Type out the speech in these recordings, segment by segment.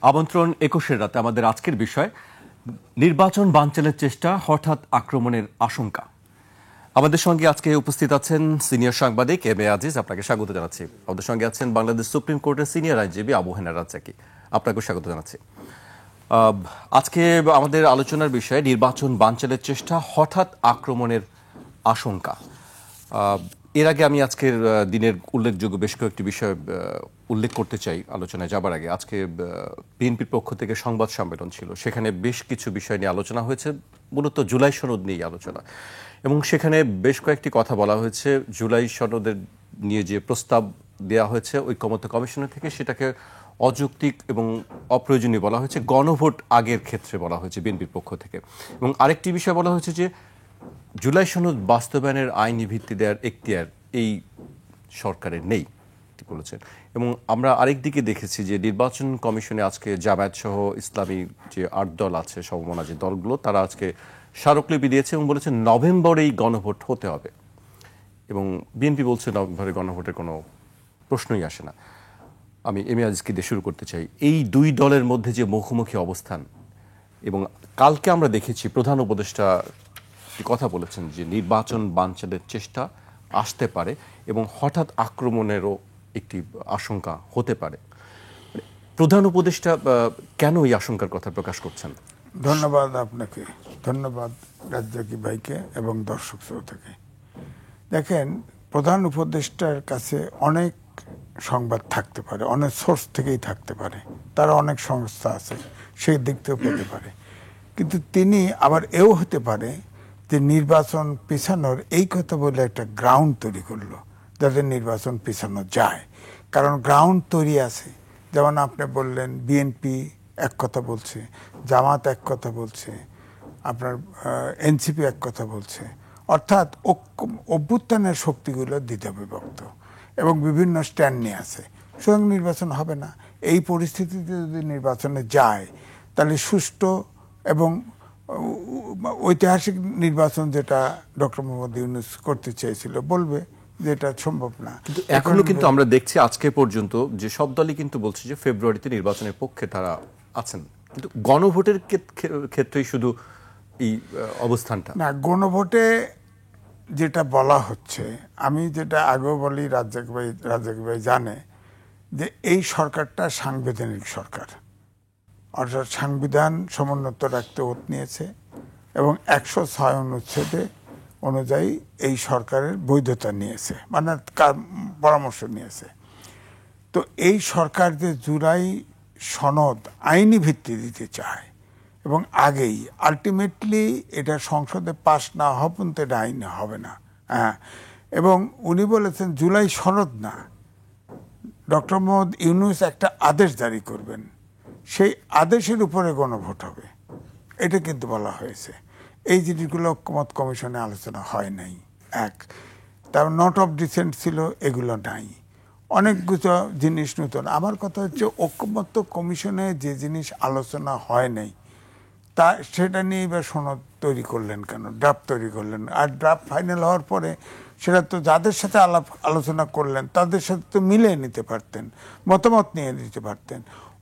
আমন্ত্রণ ২১-এর রাতে আমাদের আজকের বিষয় নির্বাচন বানচালের চেষ্টা, হঠাৎ আক্রমণের আশঙ্কা। আমাদের সঙ্গে আজকে উপস্থিত আছেন সিনিয়র সাংবাদিক এম এ আজিজ, আপনাকে স্বাগত জানাচ্ছি। আমাদের সঙ্গে আছেন বাংলাদেশ সুপ্রিম কোর্টের সিনিয়র আইনজীবী আবু হেনা রাজ্জাকি, আপনাকেও স্বাগত জানাচ্ছি। আজকে আমাদের আলোচনার বিষয় নির্বাচন বানচালের চেষ্টা, হঠাৎ আক্রমণের আশঙ্কা। এর আগে আমি আজকের দিনের উল্লেখযোগ্য বেশ কয়েকটি বিষয় উল্লেখ করতে চাই আলোচনায় যাবার আগে। আজকে বিএনপির পক্ষ থেকে সংবাদ সম্মেলন ছিল, সেখানে বেশ কিছু বিষয় নিয়ে আলোচনা হয়েছে, মূলত জুলাই সনদ নিয়ে আলোচনা, এবং সেখানে বেশ কয়েকটি কথা বলা হয়েছে। জুলাই সনদের নিয়ে যে প্রস্তাব দেওয়া হয়েছে ঐকমত্য কমিশনের থেকে, সেটাকে অযৌক্তিক এবং অপ্রয়োজনীয় বলা হয়েছে। গণভোট আগের ক্ষেত্রে বলা হয়েছে বিএনপির পক্ষ থেকে, এবং আরেকটি বিষয় বলা হয়েছে যে জুলাই সনদ বাস্তবায়নের আইনি ভিত্তি দেওয়ার এখতিয়ার এই সরকারের নেই বলেছেন। এবং আমরা আরেক দিকে দেখেছি যে নির্বাচন কমিশনে আজকে জামায়াত সহ ইসলামী যে ৮ দল আছে, সমমনা যে দলগুলো, তারা আজকে স্মারকলিপি দিয়েছে এবং বলেছে নভেম্বরেই গণভোট হতে হবে, এবং বিএনপি বলছে নভেম্বরে গণভোটের কোনো প্রশ্নই আসে না। আমি এম এ আজিজকে দিয়ে শুরু করতে চাই। এই দুই দলের মধ্যে যে মুখোমুখি অবস্থান, এবং কালকে আমরা দেখেছি প্রধান উপদেষ্টা কথা বলেছেন যে নির্বাচন বানচালের চেষ্টা আসতে পারে এবং হঠাৎ আক্রমণেরও একটি আশঙ্কা হতে পারে। প্রধান উপদেষ্টা কেন এই আশঙ্কার কথা প্রকাশ করছেন? ধন্যবাদ আপনাকে, ধন্যবাদ রাজ্জাকি ভাইকে এবং দর্শক শ্রোতাকে। দেখেন, প্রধান উপদেষ্টার কাছে অনেক সংবাদ থাকতে পারে, অনেক সোর্স থেকেই থাকতে পারে, তার অনেক সংস্থা আছে, সেই দিক থেকেও পেতে পারে। কিন্তু তিনি আবার এও হতে পারে যে নির্বাচন পিছানোর এই কথা বলে একটা গ্রাউন্ড তৈরি করলো যাতে নির্বাচন পিছানো যায়। কারণ গ্রাউন্ড তৈরি আছে, যেমন আপনি বললেন বিএনপি এক কথা বলছে, জামাত এক কথা বলছে, আপনার এনসিপি এক কথা বলছে, অর্থাৎ অভ্যুত্থানের শক্তিগুলো দ্বিধা বিভক্ত এবং বিভিন্ন স্ট্যান্ড নিয়ে আছে। সুতরাং নির্বাচন হবে না। এই পরিস্থিতিতে যদি নির্বাচনে যায় তাহলে সুষ্ঠু এবং ঐতিহাসিক নির্বাচন যেটা ডক্টর মোহাম্মদ ইউনূস করতে চেয়েছিল বলবে যে এটা সম্ভব না। কিন্তু এখনো কিন্তু আমরা দেখছি আজকে পর্যন্ত যে সব দলই কিন্তু বলছে যে ফেব্রুয়ারিতে নির্বাচনের পক্ষে তারা আছেন, কিন্তু গণভোটের ক্ষেত্রেই শুধু এই অবস্থানটা না। গণভোটে যেটা বলা হচ্ছে, আমি যেটা আগেও বলি, রাজ্জাক ভাই জানে যে এই সরকারটা সাংবিধানিক সরকার, অর্থাৎ সংবিধান সমুন্নত রাখতে ওত নিয়েছে এবং ১০৬ অনুচ্ছেদে অনুযায়ী এই সরকারের বৈধতা নিয়েছে, মানে পরামর্শ নিয়েছে। তো এই সরকার যে জুলাই সনদ আইনি ভিত্তি দিতে চায় এবং আগেই আলটিমেটলি এটা সংসদে পাশ না হওয়া পর্যন্ত এটা আইন হবে না। হ্যাঁ, এবং উনি বলেছেন জুলাই সনদ না, ডক্টর মোহাম্মদ ইউনূস একটা আদেশ জারি করবেন, সেই আদেশের উপরে গণভোট হবে, এটা কিন্তু বলা হয়েছে। এই জিনিসগুলো ঐকমত্য কমিশনে আলোচনা হয় নাই। এক, তার নোট অফ ডিসেন্ট ছিল, এগুলো নাই। অনেকগুলো জিনিস নতুন। আমার কথা হচ্ছে ঐকমত্য কমিশনে যে জিনিস আলোচনা হয় নাই তা সেটা নিয়ে এবার সনদ তৈরি করলেন কেন, ড্রাফট তৈরি করলেন? আর ড্রাফট ফাইনাল হওয়ার পরে সেটা তো যাদের সাথে আলোচনা করলেন তাদের সাথে তো মিলিয়ে নিতে পারতেন, মতামত নিয়ে নিতে পারতেন।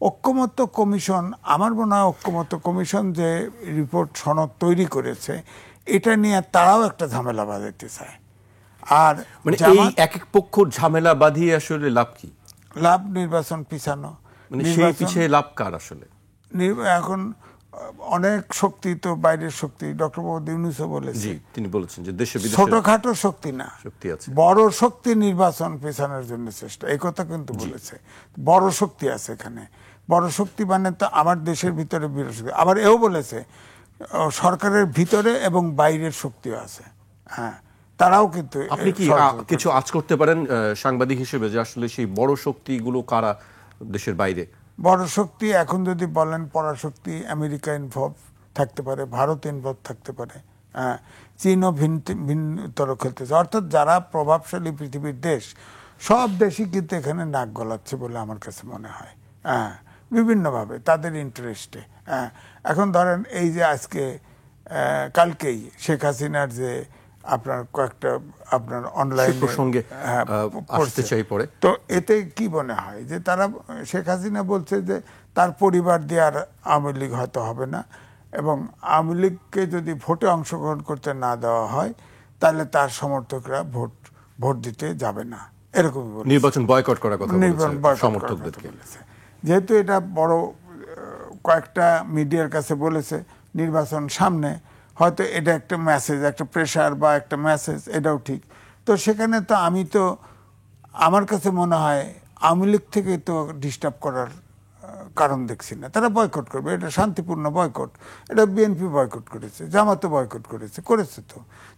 ঐকমত্য কমিশন, আমার মনে হয় ঐকমত্য কমিশন যে রিপোর্ট সনদ তৈরি করেছে এটা নিয়ে তারাও একটা ঝামেলা বাঁধাইতে চায়। আর মানে এই এক এক পক্ষর ঝামেলা বাঁধিয়ে আসলে লাভ কি? লাভ নির্বাচন পিছানো। মানে সেই পিছিয়ে লাভ কার আসলে? এখন অনেক শক্তি তো বাইরের শক্তি, ডক্টর মোহাম্মদ ইউনূসও বলেছে, তিনি বলেছেন যে দেশে বিদেশে ছোটখাটো শক্তি না, শক্তি আছে, বড় শক্তি নির্বাচন পেছানোর জন্য চেষ্টা, এই কথা কিন্তু বলেছে। বড় শক্তি আছে এখানে, বড় শক্তি মানে তো আমার দেশের ভিতরে বিরোধী। আবার এও বলেছে সরকারের ভিতরে এবং বাইরের শক্তিও আছে। হ্যাঁ, তারাও কিন্তু। আপনি কি কিছু আজ করতে পারেন সাংবাদিক হিসেবে যে আসলে সেই বড় শক্তিগুলো কারা দেশের বাইরে? বড় শক্তি এখন যদি বলেন পরাশক্তি, আমেরিকা ইনভলভ থাকতে পারে, ভারত ইনভলভ থাকতে পারে, চীনও ভিন্নতর খেলতেছে। অর্থাৎ যারা প্রভাবশালী পৃথিবীর দেশ, সব দেশই কিন্তু এখানে নাক গলাচ্ছে বলে আমার কাছে মনে হয়। বিভিন্নভাবে তাদের ইন্টারেস্টে। এখন ধরেন এই যে আজকে কালকেই শেখ হাসিনার যে আপনার কয়েকটা আপনার অনলাইন প্রসঙ্গে আসতে চাই পরে। তো এতে কি মনে হয় যে তারা শেখ হাসিনা বলছে যে তার পরিবার দিয়ে আর আওয়ামী লীগ হয়তো হবে না, এবং আওয়ামী লীগকে যদি ভোটে অংশগ্রহণ করতে না দেওয়া হয় তাহলে তার সমর্থকরা ভোট দিতে যাবে না, এরকম নির্বাচন বয়কট করার কথা বলেছে সমর্থকদেরকে। যেহেতু এটা বড় কয়েকটা মিডিয়ার কাছে বলেছে নির্বাচন সামনে, হয়তো এটা একটা মেসেজ, একটা প্রেশার বা একটা মেসেজ, এটাও ঠিক। তো সেখানে তো আমার কাছে মনে হয় আওয়ামী লীগ থেকে তো ডিস্টার্ব করার কারণ দেখছি না। তারা বয়কট করবে, এটা শান্তিপূর্ণ বয়কট। এটা বিএনপি বয়কট করেছে, জামাতও বয়কট করেছে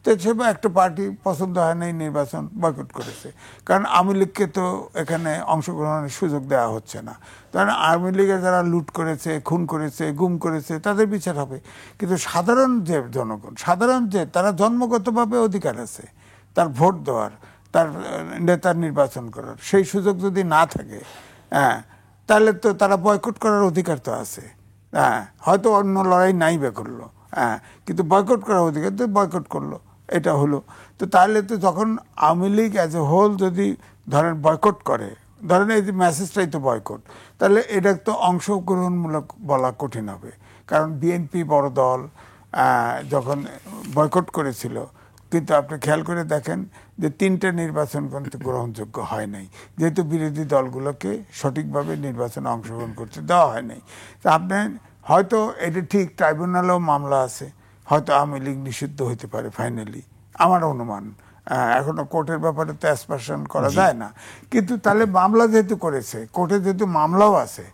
তো সে একটা পার্টি পছন্দ হয় নাই, নির্বাচন বয়কট করেছে। কারণ আওয়ামী লীগকে তো এখানে অংশগ্রহণের সুযোগ দেওয়া হচ্ছে না। কারণ আওয়ামী লীগের যারা লুট করেছে, খুন করেছে, গুম করেছে, তাদের বিচার হবে। কিন্তু সাধারণ যে জনগণ, তারা জন্মগতভাবে অধিকার আছে তার ভোট দেওয়ার, তার নেতার নির্বাচন করার, সেই সুযোগ যদি না থাকে, তাহলে তো তারা বয়কট করার অধিকার তো আছে। হয়তো অন্য লড়াই নাই বা করলো, কিন্তু বয়কট করার অধিকার তো বয়কট করলো, এটা হলো। তো তাহলে তো যখন Awami League as a whole যদি ধরেন বয়কট করে, ধরেন এই যে মেসেজটাই তো বয়কট, তাহলে এটা তো অংশগ্রহণমূলক বলা কঠিন হবে। কারণ বিএনপি বড় দল যখন বয়কট করেছিল, কিন্তু আপনি খেয়াল করে দেখেন যে 3টে নির্বাচন কিন্তু গ্রহণযোগ্য হয় নাই, যেহেতু বিরোধী দলগুলোকে সঠিকভাবে নির্বাচনে অংশগ্রহণ করতে দেওয়া হয় নাই। তা আপনি হয়তো এটা ঠিক, ট্রাইব্যুনালেও মামলা আছে, হয়তো আওয়ামী লীগ নিষিদ্ধ হতে পারে ফাইনালি, আমার অনুমান। এখনো কোর্টের ব্যাপারে তো অ্যাসপারশন করা যায় না, কিন্তু তাহলে মামলা যেহেতু করেছে, কোর্টে যেহেতু মামলাও আছে,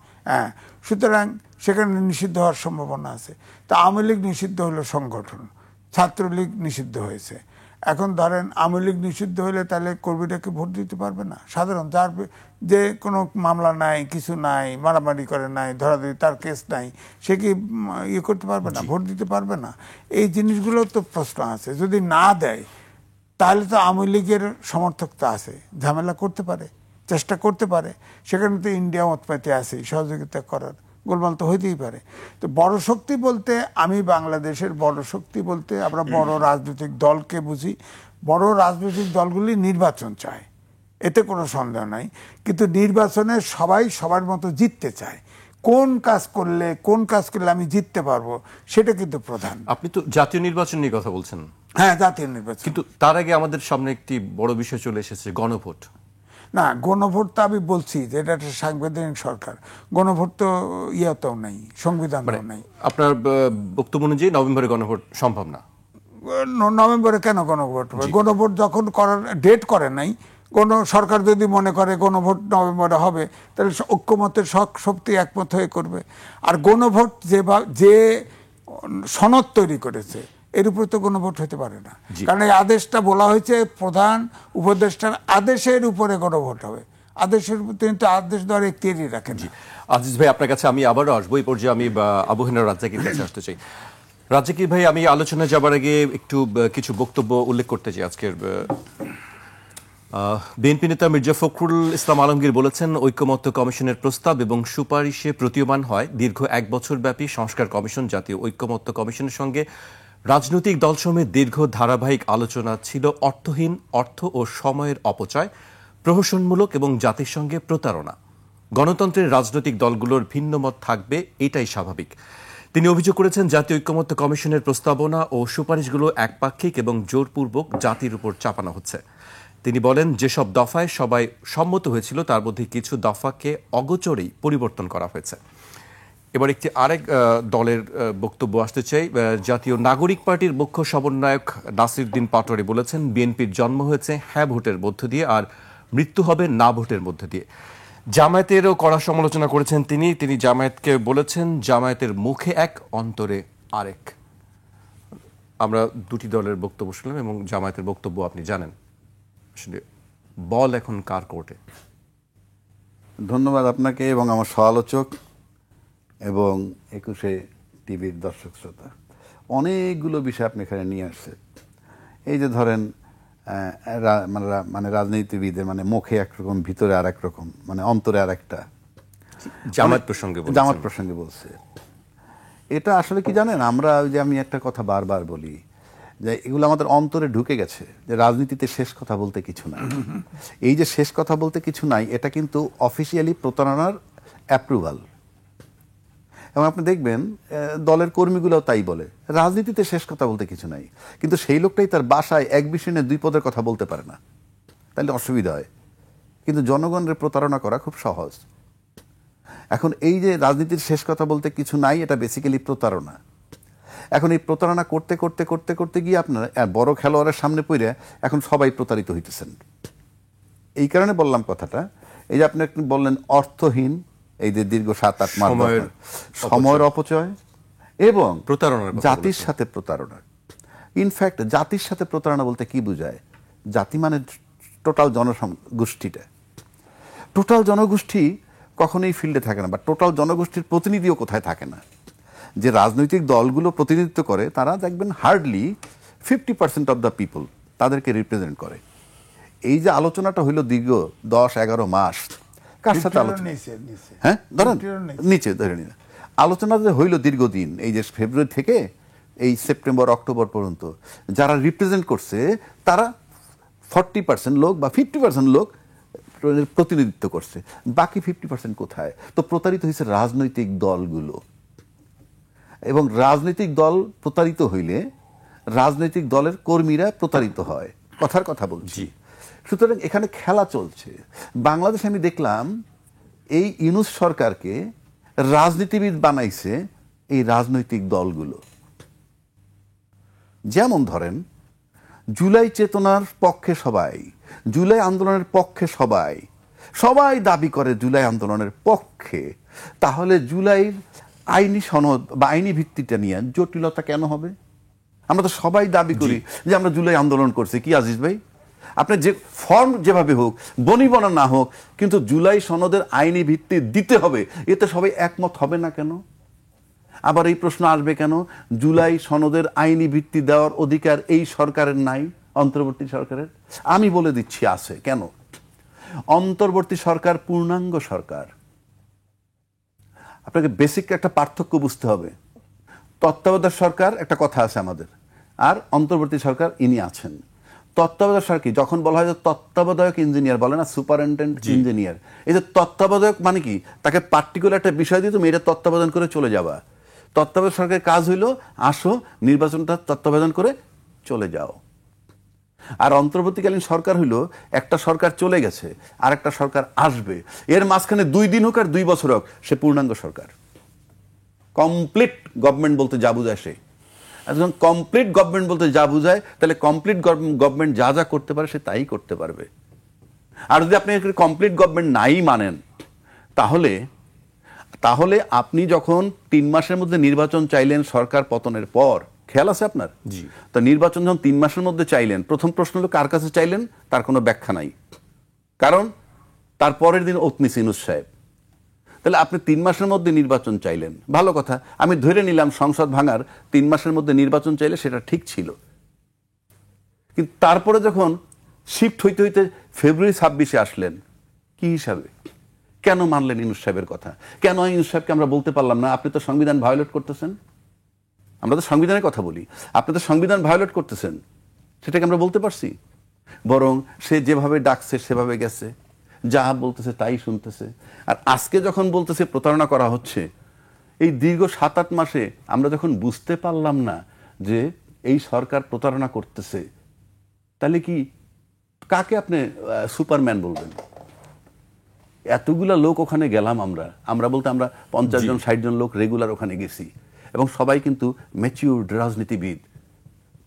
সুতরাং সেখানে নিষিদ্ধ হওয়ার সম্ভাবনা আছে। তা আওয়ামী লীগ নিষিদ্ধ হলো সংগঠন, ছাত্রলীগ নিষিদ্ধ হয়েছে। এখন ধরেন আওয়ামী লীগ নিষিদ্ধ হলে তাহলে কর্মীটাকে ভোট দিতে পারবে না। সাধারণ যার যে কোনো মামলা নাই, কিছু নাই, মারামারি করে নাই, ধরাধরি তার কেস নাই, সে কি ইয়ে করতে পারবে না, ভোট দিতে পারবে না? এই জিনিসগুলো তো প্রশ্ন আছে। যদি না দেয় তাহলে তো আওয়ামী লীগের সমর্থক তো আছে, ঝামেলা করতে পারে, চেষ্টা করতে পারে। সেখানে তো ইন্ডিয়া মত পাইতে আছে সহযোগিতা করার, গোলমাল তো হইতেই পারে। তো বড় শক্তি বলতে আমি বাংলাদেশের বড় শক্তি বলতে আমরা বড় রাজনৈতিক দলকে বুঝি। বড় রাজনৈতিক দলগুলি নির্বাচন চায়, এতে কোনো সন্দেহ নাই, কিন্তু নির্বাচনে সবাই সবার মতো জিততে চায়। কোন কাজ করলে আমি জিততে পারবো, সেটা কিন্তু প্রধান। আপনি তো জাতীয় নির্বাচন নিয়ে কথা বলছেন। হ্যাঁ, জাতীয় নির্বাচন, কিন্তু তার আগে আমাদের সামনে একটি বড় বিষয় চলে এসেছে, গণভোট। না, গণভোট তো আমি বলছি যে এটা একটা সাংবিধানিক সরকার, গণভোট তো ইয়েতেও নাই, সংবিধানেও নাই। আপনার বক্তব্য অনুযায়ী নভেম্বরে গণভোট সম্ভব না? নভেম্বরে কেন গণভোট হবে? গণভোট যখন করার ডেট করে নাই, কোন সরকার যদি মনে করে গণভোট নভেম্বরে হবে, তাহলে ঐক্যমতের শক্তি একমত হয়ে করবে। আর গণভোট যে সনদ তৈরি করেছে, এর উপর তো গণভোট হতে পারে না। কারণ এই আদেশটা বলা হয়েছে প্রধান উপদেষ্টার আদেশের উপরে গণভোট হবে। আদেশের কিন্তু আদেশ দেওয়ার এখতিয়ারই রাখেন। আজিজ ভাই, আপনার কাছে আমি আবারও আসবো। এই পর্যায়ে আমি আবু হেনা রাজ্জাকির কাছে আসতে চাই। রাজ্জাকি ভাই, আমি আলোচনায় যাবার আগে একটু কিছু বক্তব্য উল্লেখ করতে চাই। আজকের বিএনপি নেতা মির্জা ফখরুল ইসলাম আলমগীর বলেছেন, ঐকমত্য কমিশনের প্রস্তাব এবং সুপারিশে প্রতীয়মান হয় দীর্ঘ 1 বছর ব্যাপী সংস্কার কমিশন জাতীয় ঐকমত্য কমিশনের সঙ্গে রাজনৈতিক দলসমূহের দীর্ঘ ধারাবাহিক আলোচনা ছিল অর্থহীন, অর্থ ও সময়ের অপচয়, প্রহসনমূলক এবং জাতির সঙ্গে প্রতারণা। গণতন্ত্রের রাজনৈতিক দলগুলোর ভিন্ন মত থাকবে, এটাই স্বাভাবিক। তিনি অভিযোগ করেছেন, জাতীয় ঐকমত্য কমিশনের প্রস্তাবনা ও সুপারিশগুলো একপাক্ষিক এবং জোরপূর্বক জাতির উপর চাপানো হচ্ছে। তিনি বলেন, যেসব দফায় সবাই সম্মত হয়েছিল তার মধ্যে কিছু দফাকে অগোচরেই পরিবর্তন করা হয়েছে। এবার আরেক দলের বক্তব্য আসতে চাই। জাতীয় নাগরিক পার্টির মুখ্য সমন্বয়ক নাসিরউদ্দিন পাটোয়ারি বলেছেন, বিএনপির জন্ম হয়েছে হ্যাঁ ভোটের মধ্য দিয়ে আর মৃত্যু হবে না ভোটের মধ্য দিয়ে। জামায়াতেরও কড়া সমালোচনা করেছেন তিনি জামায়াতকে বলেছেন, জামায়াতের মুখে এক, অন্তরে আরেক। আমরা দুটি দলের বক্তব্য শুনলাম এবং জামায়াতের বক্তব্য আপনি জানেন। আসলে বল এখন কার কোর্টে? ধন্যবাদ আপনাকে এবং আমার সহ-আলোচক এবং 21 টিভির দর্শক শ্রোতা। অনেকগুলো বিষয় আপনি এখানে নিয়ে আসছেন। এই যে ধরেন মানে রাজনীতিবিদের মানে মুখে একরকম, ভিতরে আর একরকম, মানে অন্তরে আর একটা। জামাত প্রসঙ্গে বলছে। এটা আসলে কি জানেন, আমরা ওই যে আমি একটা কথা বারবার বলি যে এগুলো আমাদের অন্তরে ঢুকে গেছে যে রাজনীতিতে শেষ কথা বলতে কিছু নাই। এই যে শেষ কথা বলতে কিছু নাই, এটা কিন্তু অফিসিয়ালি প্রতারণার অ্যাপ্রুভাল। এবং আপনি দেখবেন দলের কর্মীগুলোও তাই বলে, রাজনীতিতে শেষ কথা বলতে কিছু নাই। কিন্তু সেই লোকটাই তার বাসায় এক বিষয় নিয়ে 2 পদের কথা বলতে পারে না, তাহলে অসুবিধা হয়। কিন্তু জনগণের প্রতারণা করা খুব সহজ। এখন এই যে রাজনীতির শেষ কথা বলতে কিছু নাই, এটা বেসিক্যালি প্রতারণা। এখন এই প্রতারণা করতে করতে করতে করতে গিয়ে আপনার বড় খেলোয়াড়ের সামনে পড়ে এখন সবাই প্রতারিত হইতেছেন। এই কারণে বললাম কথাটা, এই যে আপনি বললেন অর্থহীন, এই যে দীর্ঘ 7-8 মাস সময়ের অপচয় এবং প্রতারণার কথা জাতির সাথে প্রতারণা। ইনফ্যাক্ট জাতির সাথে প্রতারণা বলতে কি বোঝায়? জাতি মানে টোটাল জনগোষ্ঠীটা। টোটাল জনগোষ্ঠী কখনোই ফিল্ডে থাকে না, বা টোটাল জনগোষ্ঠীর প্রতিনিধিও কোথায় থাকে না। যে রাজনৈতিক দলগুলো প্রতিনিধিত্ব করে তারা দেখবেন হার্ডলি 50% অফ দ্য পিপল তাদেরকে রিপ্রেজেন্ট করে। এই যে আলোচনাটা হইল দীর্ঘ 10-11 মাস, কার সাথে আলোচনা? হ্যাঁ, ধরেন নিচে ধরে নিন, আলোচনা যে হইল দীর্ঘদিন, এই যে ফেব্রুয়ারি থেকে এই সেপ্টেম্বর অক্টোবর পর্যন্ত যারা রিপ্রেজেন্ট করছে তারা 40% লোক বা 50% লোক প্রতিনিধিত্ব করছে, বাকি 50% কোথায়? তো প্রতারিত হয়েছে রাজনৈতিক দলগুলো। এবং রাজনৈতিক দল প্রতারিত হইলে রাজনৈতিক দলের কর্মীরা প্রতারিত হয়, কথার কথা বলছি। সুতরাং এখানে খেলা চলছে। বাংলাদেশে আমি দেখলাম এই ইউনূস সরকারকে রাজনীতিবিদ বানাইছে এই রাজনৈতিক দলগুলো। যেমন ধরেন জুলাই চেতনার পক্ষে সবাই, জুলাই আন্দোলনের পক্ষে সবাই, সবাই দাবি করে জুলাই আন্দোলনের পক্ষে। তাহলে জুলাইয়ের আইনি সনদ বা আইনি ভিত্তিটা নিয়ে জটিলতা কেন হবে? আমরা তো সবাই দাবি করি যে আমরা জুলাই আন্দোলন করছি। কি আজিজ ভাই, আপনি যে ফর্ম যেভাবে হোক, বনিবনা না হোক, কিন্তু জুলাই সনদের আইনি ভিত্তি দিতে হবে, এতে সবাই একমত হবে না কেন? আবার এই প্রশ্ন আসবে কেন, জুলাই সনদের আইনি ভিত্তি দেওয়ার অধিকার এই সরকারের নাই, অন্তর্বর্তী সরকারের? আমি বলে দিচ্ছি আছে। কেন? অন্তর্বর্তী সরকার পূর্ণাঙ্গ সরকার। আপনাকে বেসিক একটা পার্থক্য বুঝতে হবে। তত্ত্বাবধায়ক সরকার একটা কথা আছে আমাদের, আর অন্তর্বর্তী সরকার ইনি আছেন। তত্ত্বাবধায়ক সরকার যখন বলা হয় যে তত্ত্বাবধায়ক ইঞ্জিনিয়ার, বলে না সুপারিনটেন্ডেন্ট ইঞ্জিনিয়ার, এই যে তত্ত্বাবধায়ক মানে কি, তাকে পার্টিকুলার একটা বিষয় দিয়ে তুমি এটা তত্ত্বাবধান করে চলে যাবা। তত্ত্বাবধায়ক সরকারের কাজ হইল আসো নির্বাচনটা তত্ত্বাবধান করে চলে যাও। আর অন্তর্বর্তীকালীন সরকার হইল একটা সরকার চলে গেছে আর একটা সরকার আসবে, এর মাঝখানে 2 দিন হোক আর 2 বছর হোক, সে পূর্ণাঙ্গ সরকার। কমপ্লিট গভর্নমেন্ট বলতে যা বুঝায় সে। যখন কমপ্লিট গভর্নমেন্ট বলতে যা বুঝায়, তাহলে কমপ্লিট গভর্নমেন্ট যা যা করতে পারে সে তাই করতে পারবে। আর যদি আপনি কমপ্লিট গভর্নমেন্ট নাই মানেন, তাহলে আপনি যখন 3 মাসের মধ্যে নির্বাচন চাইলেন সরকার পতনের পর, খেয়াল আছে আপনার? তো নির্বাচন যখন 3 মাসের মধ্যে চাইলেন, প্রথম প্রশ্ন হলো কার কাছে চাইলেন? তার কোনো ব্যাখ্যা নাই, কারণ তার পরের দিন ওত নিছে ইউনূস সাহেব। তাহলে আপনি 3 মাসের মধ্যে নির্বাচন চাইলেন, ভালো কথা, আমি ধরে নিলাম সংসদ ভাঙার 3 মাসের মধ্যে নির্বাচন চাইলে সেটা ঠিক ছিল। কিন্তু তারপরে যখন শিফট হইতে হইতে ফেব্রুয়ারি 26-এ আসলেন, কি হিসাবে? কেন মানলেন ইউনূস সাহেবের কথা? কেন ইউনূস সাহেবকে আমরা বলতে পারলাম না আপনি তো সংবিধান ভায়োলেট করতেছেন? আমরা তো সংবিধানের কথা বলি, আপনি তো সংবিধান ভায়োলেট করতেছেন, সেটাকে আমরা বলতে পারছি? বরং সে যেভাবে ডাকছে সেভাবে গেছে, যা বলতেছে তাই শুনতেছে। আর আজকে যখন বলতেছে প্রতারণা করা হচ্ছে, এই দীর্ঘ 7-8 মাসে আমরা যখন বুঝতে পারলাম না যে এই সরকার প্রতারণা করতেছে, তাহলে কি কাকে আপনি সুপারম্যান বলবেন? এতগুলা লোক ওখানে গেলাম আমরা বলতে আমরা 50 জন 60 জন লোক রেগুলার ওখানে গেছি, এবং সবাই কিন্তু ম্যাচিউরড রাজনীতিবিদ।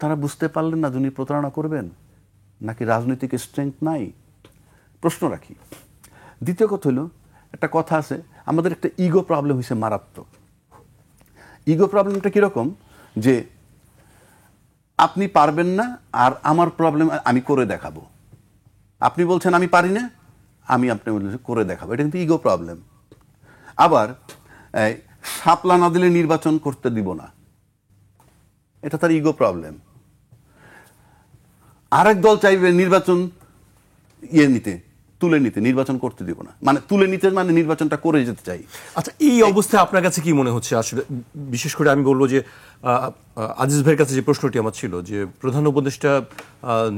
তারা বুঝতে পারলেন না যিনি প্রতারণা করবেন, নাকি রাজনৈতিক স্ট্রেংথ নাই? প্রশ্ন রাখি। দ্বিতীয় কথা হলো, একটা কথা আছে, আমাদের একটা ইগো প্রবলেম হয়েছে মারাত্মক। ইগো প্রবলেমটা কিরকম, যে আপনি পারবেন না আর আমার প্রবলেম আমি করে দেখাবো। আপনি বলছেন আমি পারি না, আমি আপনি বলছেন করে দেখাবো। এটা কিন্তু ইগো প্রবলেম। আবার শাপলা না দিলে নির্বাচন করতে দিব না, এটা তার ইগো প্রবলেম। আরেক দল চাইবে নির্বাচন নিতে, তুলে নিতে, নির্বাচন করতে দিব না, মানে তুলে নিতে মানে নির্বাচনটা করে যেতে চাই। আচ্ছা, এই অবস্থায় আপনার কাছে কি মনে হচ্ছে আসলে? বিশেষ করে আমি বলবো যে আজিজ ভাইয়ের কাছে যে প্রশ্নটি আমার ছিল, যে প্রধান উপদেষ্টা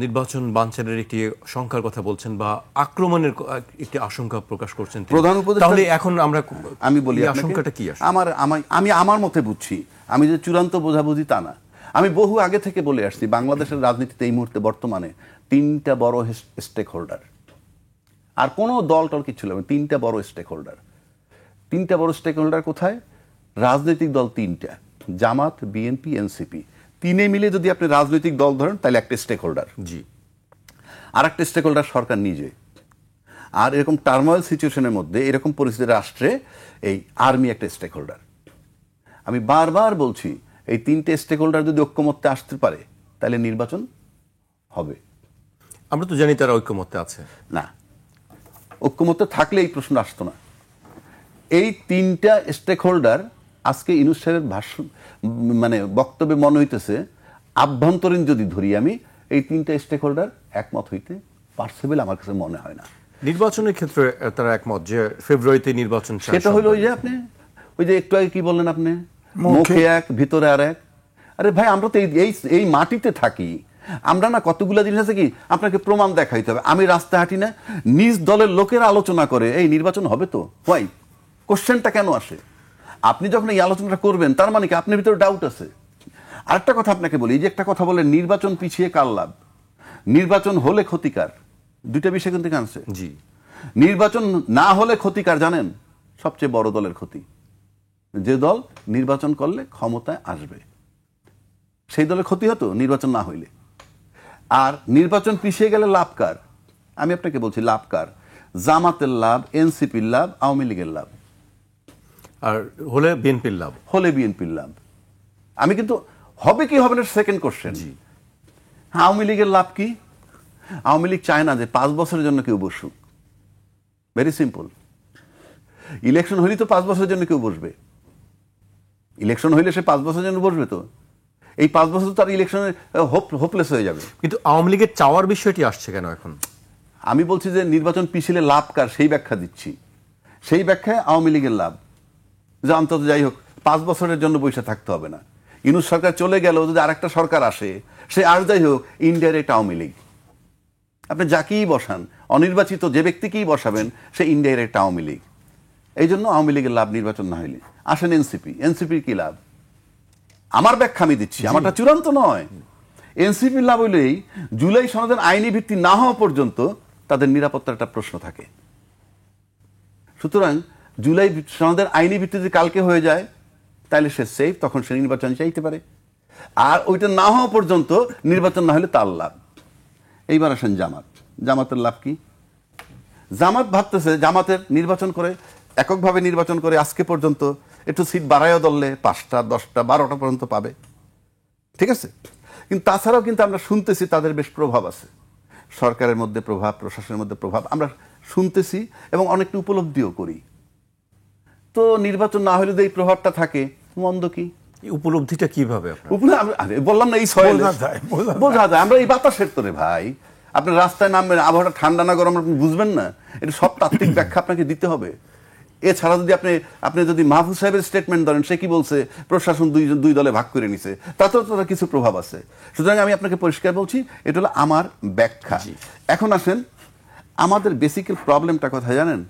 নির্বাচন বানচালের একটি শঙ্কার কথা বলছেন বা আক্রমণের একটি আশঙ্কা প্রকাশ করছেন প্রধান উপদেষ্টা, তাহলে এখন আমি বলি এই আশঙ্কাটা কি আসলে? আমি আমার মতে বুঝছি, আমি যে চূড়ান্ত বোঝাবুঝি তা না। আমি বহু আগে থেকে বলে আসছি, বাংলাদেশের রাজনীতিতে এই মুহূর্তে বর্তমানে 3টা বড় স্টেক হোল্ডার, আর কোনো দল টল কিছু নেই, 3টা বড় স্টেক হোল্ডার। 3টা বড় স্টেক হোল্ডার কোথায়? রাজনৈতিক দল 3টা, জামাত, বিএনপি, এনসিপি। 3 মিলে যদি আপনি রাজনৈতিক দল ধরেন তাহলে একটা স্টেক হোল্ডার। জি। আর একটা স্টেক হোল্ডার সরকার নিজে। আর এরকম টার্মোয়াল সিচুয়েশনের মধ্যে, এরকম পরিস্থিতি রাষ্ট্রে, এই আর্মি একটা স্টেক হোল্ডার। আমি বারবার বলছি, এই 3টে স্টেক হোল্ডার যদি ঐক্যমত্যে আসতে পারে তাহলে নির্বাচন হবে। আমরা তো জানি তারা ঐক্যমত্যে আছে। না, ঐক্যমত্যে থাকলে এই প্রশ্ন আসতো না। এই 3টা স্টেক হোল্ডার আজকে ইউনূস সাহেবের ভাষণ, মানে বক্তব্যে মনে হইতেছে, আভ্যন্তরীণ যদি ধরি আমি, এই 3টা স্টেক হোল্ডার একমত হইতে পারছে বলে আমার কাছে মনে হয় না। নির্বাচনের ক্ষেত্রে তারা একমত যে ফেব্রুয়ারিতে নির্বাচন, সেটা হলো ওই যে আপনি ওই যে একটু আগে কি বললেন আপনি, মুখে এক ভিতরে আর এক। আরে ভাই, আমরা তো এই মাটিতে থাকি, আমরা না কতগুলো জিনিস আছে কি আপনাকে প্রমাণ দেখাইতে হবে। আমি রাস্তা হাঁটি না, নিজ দলের লোকেরা আলোচনা করে এই নির্বাচন হবে তো, হোয়াই, কোশ্চেনটা কেন আসে? আপনি যখন এই আলোচনাটা করবেন তার মানে কি আপনার ভিতরে ডাউট আছে। আরেকটা কথা আপনাকে বলি, এই যে একটা কথা বলে নির্বাচন পিছিয়ে কার লাভ, নির্বাচন হলে ক্ষতিকার, 2টা বিষয় কিন্তু আনছে। জি। নির্বাচন না হলে ক্ষতিকার জানেন? সবচেয়ে বড় দলের ক্ষতি। যে দল নির্বাচন করলে ক্ষমতায় আসবে সেই দলের ক্ষতি হতো নির্বাচন না হইলে। আর নির্বাচন পিছিয়ে গেলে লাভ কার? আমি আপনাকে বলছি লাভ কার? জামাতের লাভ, এনসিপির লাভ, আওয়ামী লীগের লাভ। আর হলে বিএনপির লাভ। হলে বিএনপির লাভ। আমি কিন্তু হবে কি হবে না সেকেন্ড কোশ্চেন। আওয়ামী লীগের লাভ কি? আওয়ামী লীগ চায় না যে 5 বছরের জন্য কেউ বসুক। Very simple. ইলেকশন হইলে তো 5 বছরের জন্য কেউ বসবে। ইলেকশন হইলে সে 5 বছরের জন্য বসবে তো। এই 5 বছর তার ইলেকশনে হোপলেস হয়ে যাবে। কিন্তু আওয়ামী লীগের চাওয়ার বিষয়টি আসছে কেন এখন? আমি বলছি যে নির্বাচন পিছিয়ে লাভ কার সেই ব্যাখ্যা দিচ্ছি। সেই ব্যাখ্যায় আওয়ামী লীগের লাভ, যে অন্তত যাই হোক 5 বছরের জন্য বসে থাকতে হবে না। ইউনূস সরকার চলে গেল, যদি আরেকটা সরকার আসে, সে আর যাই হোক ইনডাইরেক্ট আওয়ামী লীগ। আপনি যাকেই বসান, অনির্বাচিত যে ব্যক্তিকেই বসাবেন, সে ইনডাইরেক্ট আওয়ামী লীগ। এই জন্য আওয়ামী লীগের লাভ নির্বাচন না হইলে। আসেন এনসিপি, এনসিপির কি লাভ? আমার ব্যাখ্যা আমি দিচ্ছি, আমারটা চূড়ান্ত নয়। এনসিপির লাভ হইলেই জুলাই সনদের আইনি ভিত্তি না হওয়া পর্যন্ত তাদের নিরাপত্তার একটা প্রশ্ন থাকে। সুতরাং জুলাই সনদের আইনি ভিত্তি যদি কালকে হয়ে যায় তাহলে সে সেফ, তখন সে নির্বাচন চাইতে পারে। আর ওইটা না হওয়া পর্যন্ত নির্বাচন না হলে তার লাভ। এইবার আসেন জামাত, জামাতের লাভ কি? জামাত ভাবতেছে জামাতের নির্বাচন করে, এককভাবে নির্বাচন করে আজকে পর্যন্ত একটু সিট বাড়াইও দললে 5টা 10টা 12টা পর্যন্ত পাবে, ঠিক আছে। কিন্তু তাছাড়াও কিন্তু আমরা শুনতেছি তাদের বেশ প্রভাব আছে, সরকারের মধ্যে প্রভাব, প্রশাসনের মধ্যে প্রভাব আমরা শুনতেছি এবং অনেকটা উপলব্ধিও করি। তো নির্বাচন না হলে এই প্রভাবটা থাকে, মন্দ কি? উপলব্ধিটা কিভাবে? বললাম না, এই বোঝা যায়। আমরা এই বাতাসের তোরে ভাই, আপনি রাস্তায় নামবেন, আবহাওয়াটা ঠান্ডা না গরম আপনি বুঝবেন না। এটা সব তাত্ত্বিক ব্যাখ্যা আপনাকে দিতে হবে। এছাড়া যদি আপনি যদি মাহফুজ সাহেবের স্টেটমেন্ট ধরেন, সে কি বলছে? প্রশাসন দুই দলে ভাগ করে নিছে, তাতেও তো কিছু প্রভাব আছে। সুতরাং আমি আপনাকে পরিষ্কার বলছি, এটা হলো আমার ব্যাখ্যা। এখন আসেন আমাদের বেসিক্যাল প্রবলেমটা কোথায় জানেন?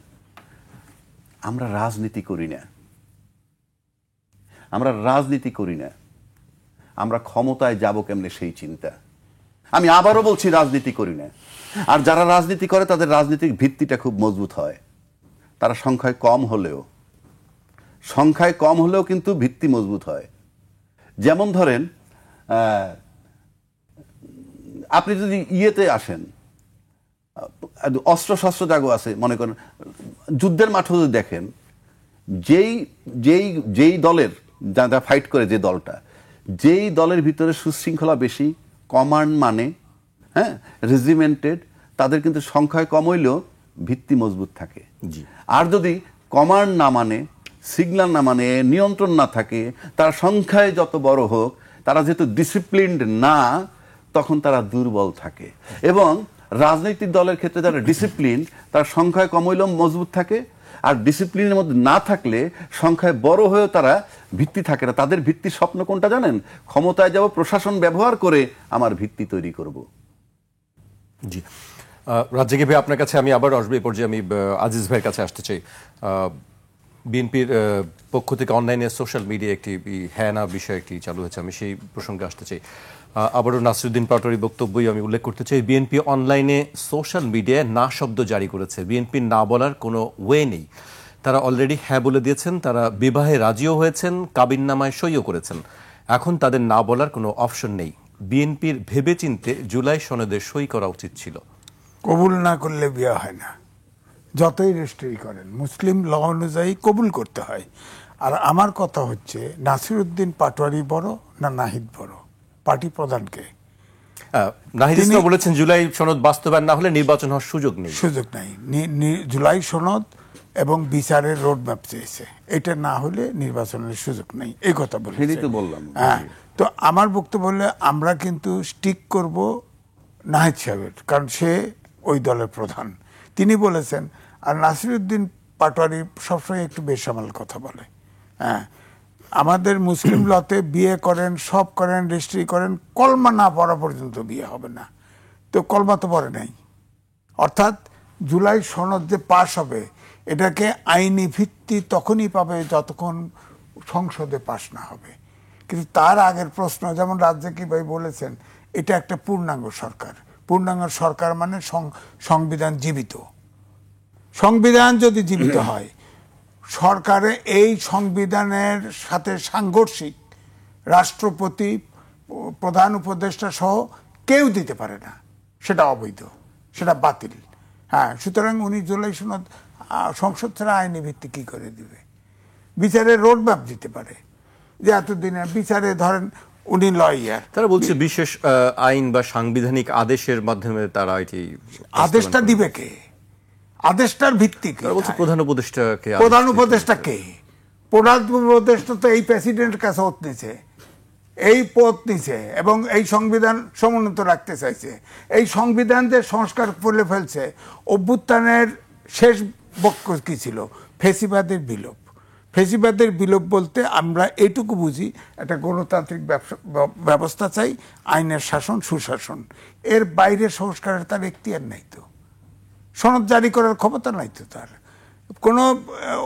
আমরা রাজনীতি করি না, আমরা রাজনীতি করি না, আমরা ক্ষমতায় যাব কেমনে সেই চিন্তা। আমি আবারও বলছি, রাজনীতি করি না। আর যারা রাজনীতি করে তাদের রাজনৈতিক ভিত্তিটা খুব মজবুত হয়। তারা সংখ্যায় কম হলেও কিন্তু ভিত্তি মজবুত হয়। যেমন ধরেন, আপনি যদি ইয়েতে আসেন, অস্ত্র শস্ত্র জাগো আছে, মনে করেন যুদ্ধের মাঠে যদি দেখেন, যেই দলের যারা ফাইট করে, যে দলটা, যেই দলের ভিতরে সুশৃঙ্খলা বেশি, কমান্ড মানে হ্যাঁ রেজিমেন্টেড, তাদের কিন্তু সংখ্যায় কম হইলেও ভিত্তি মজবুত থাকে। আর যদি কমান্ড না মানে, সিগন্যাল না মানে, নিয়ন্ত্রণ না থাকে, তার সংখ্যায় যত বড় হোক, তারা যেহেতু ডিসিপ্লিনড না, তখন তারা দুর্বল থাকে। এবং রাজনৈতিক দলের ক্ষেত্রে যারা ডিসিপ্লিন, তার সংখ্যায় কম হইলেও মজবুত থাকে, আর ডিসিপ্লিনের মধ্যে না থাকলে সংখ্যায় বড় হয়েও তারা ভিত্তি থাকে না। তাদের ভিত্তির স্বপ্ন কোনটা জানেন? ক্ষমতায় যাব, প্রশাসন ব্যবহার করে আমার ভিত্তি তৈরি করব। জি, রাজ্জাকি ভাই, আপনার কাছে আমি আবার আসবো। এই পর্যায়ে আমি আজিজ ভাইয়ের কাছে আসতে চাই। বিএনপির পক্ষ থেকে অনলাইনে সোশ্যাল মিডিয়া একটি হ্যানা বিষয় একটি চালু হয়েছে, আমি সেই প্রসঙ্গে আসতে চাই। আবারও নাসিরুদ্দিন পাটোয়ারির বক্তব্যই আমি উল্লেখ করতে চাই। বিএনপি অনলাইনে সোশ্যাল মিডিয়ায় না শব্দ জারি করেছে। বিএনপির না বলার কোনো ওয়ে নেই। তারা অলরেডি হ্যাঁ বলে দিয়েছেন, তারা বিবাহে রাজিও হয়েছেন, কাবিননামায় সইও করেছেন। এখন তাদের না বলার কোনো অপশন নেই। বিএনপির ভেবেচিন্তে জুলাই সনদে সই করা উচিত ছিল। কবুল না করলে বিয়ে হয় না, যতই রেজিস্ট্রি করেন মুসলিম ল অনুযায়ী কবুল করতে হয়। আর আমার কথা হচ্ছে, নাসিরুদ্দিন পাটোয়ারি বড় না নাহিদ বড়? পার্টি প্রধানকে নাহিদ ইসলাম বলেছেন জুলাই সনদ বাস্তবায়ন না হলে নির্বাচন হওয়ার সুযোগ নেই। সুযোগ নাই। জুলাই সনদ এবং বিচারের রোড ম্যাপ চেয়েছে, এটা না হলে নির্বাচনের সুযোগ নেই, এই কথা বলে বললাম। হ্যাঁ, তো আমার বক্তব্য হলে আমরা কিন্তু স্টিক করব নাহিদ সাহেবের, কারণ সে ওই দলের প্রধান, তিনি বলেছেন। আর নাসিরুদ্দিন পাটোয়ারি সবসময় একটু বেসামাল কথা বলে। হ্যাঁ, আমাদের মুসলিম লতে বিয়ে করেন, সব করেন, রেজিস্ট্রি করেন, কলমা না পড়া পর্যন্ত বিয়ে হবে না। তো কলমা তো পড়ে নাই, অর্থাৎ জুলাই সনদ যে পাশ হবে এটাকে আইনি ভিত্তি তখনই পাবে যতক্ষণ সংসদে পাশ না হবে। কিন্তু তার আগের প্রশ্ন, যেমন রাজ্জাকি ভাই বলেছেন, এটা একটা পূর্ণাঙ্গ সরকার। পূর্ণাঙ্গ সরকার মানে সংবিধান জীবিত। সংবিধান যদি জীবিত হয়, সরকারে এই সংবিধানের সাথে সাংঘর্ষিক রাষ্ট্রপতি, প্রধান উপদেষ্টা সহ কেউ দিতে পারে না, সেটা অবৈধ, সেটা বাতিল। হ্যাঁ, সুতরাং উনি জুলাই সনদ সংসদ ছাড়া আইনি ভিত্তি কি করে দিবে? বিচারের রোডম্যাপ দিতে পারে, যে এতদিনে বিচারে ধরেন উনি লয়ার, তারা বলছে বিশেষ আইন বা সাংবিধানিক আদেশের মাধ্যমে তারা এটি আদেশটা দিবে কে? আদেশটার ভিত্তি কি? বলছে প্রধান উপদেষ্টাকে। প্রধান উপদেষ্টা কে? প্রধান উপদেষ্টা তো এই প্রেসিডেন্টের কাছে ওত নিছে, এই পদ নিছে এবং এই সংবিধান সমুন্নত রাখতে চাইছে। এই সংবিধান যে সংস্কার করে ফেলছে, অভ্যুত্থানের শেষ বক্ষ কি ছিল? ফেসিবাদের বিলোপ। ফেসিবাদের বিলোপ বলতে আমরা এইটুকু বুঝি, একটা গণতান্ত্রিক ব্যবস্থা চাই, আইনের শাসন, সুশাসন। এর বাইরে সংস্কারের তার এখতিয়ার নাই, তো সনদ জারি করার ক্ষমতা নাই তো তার। কোনো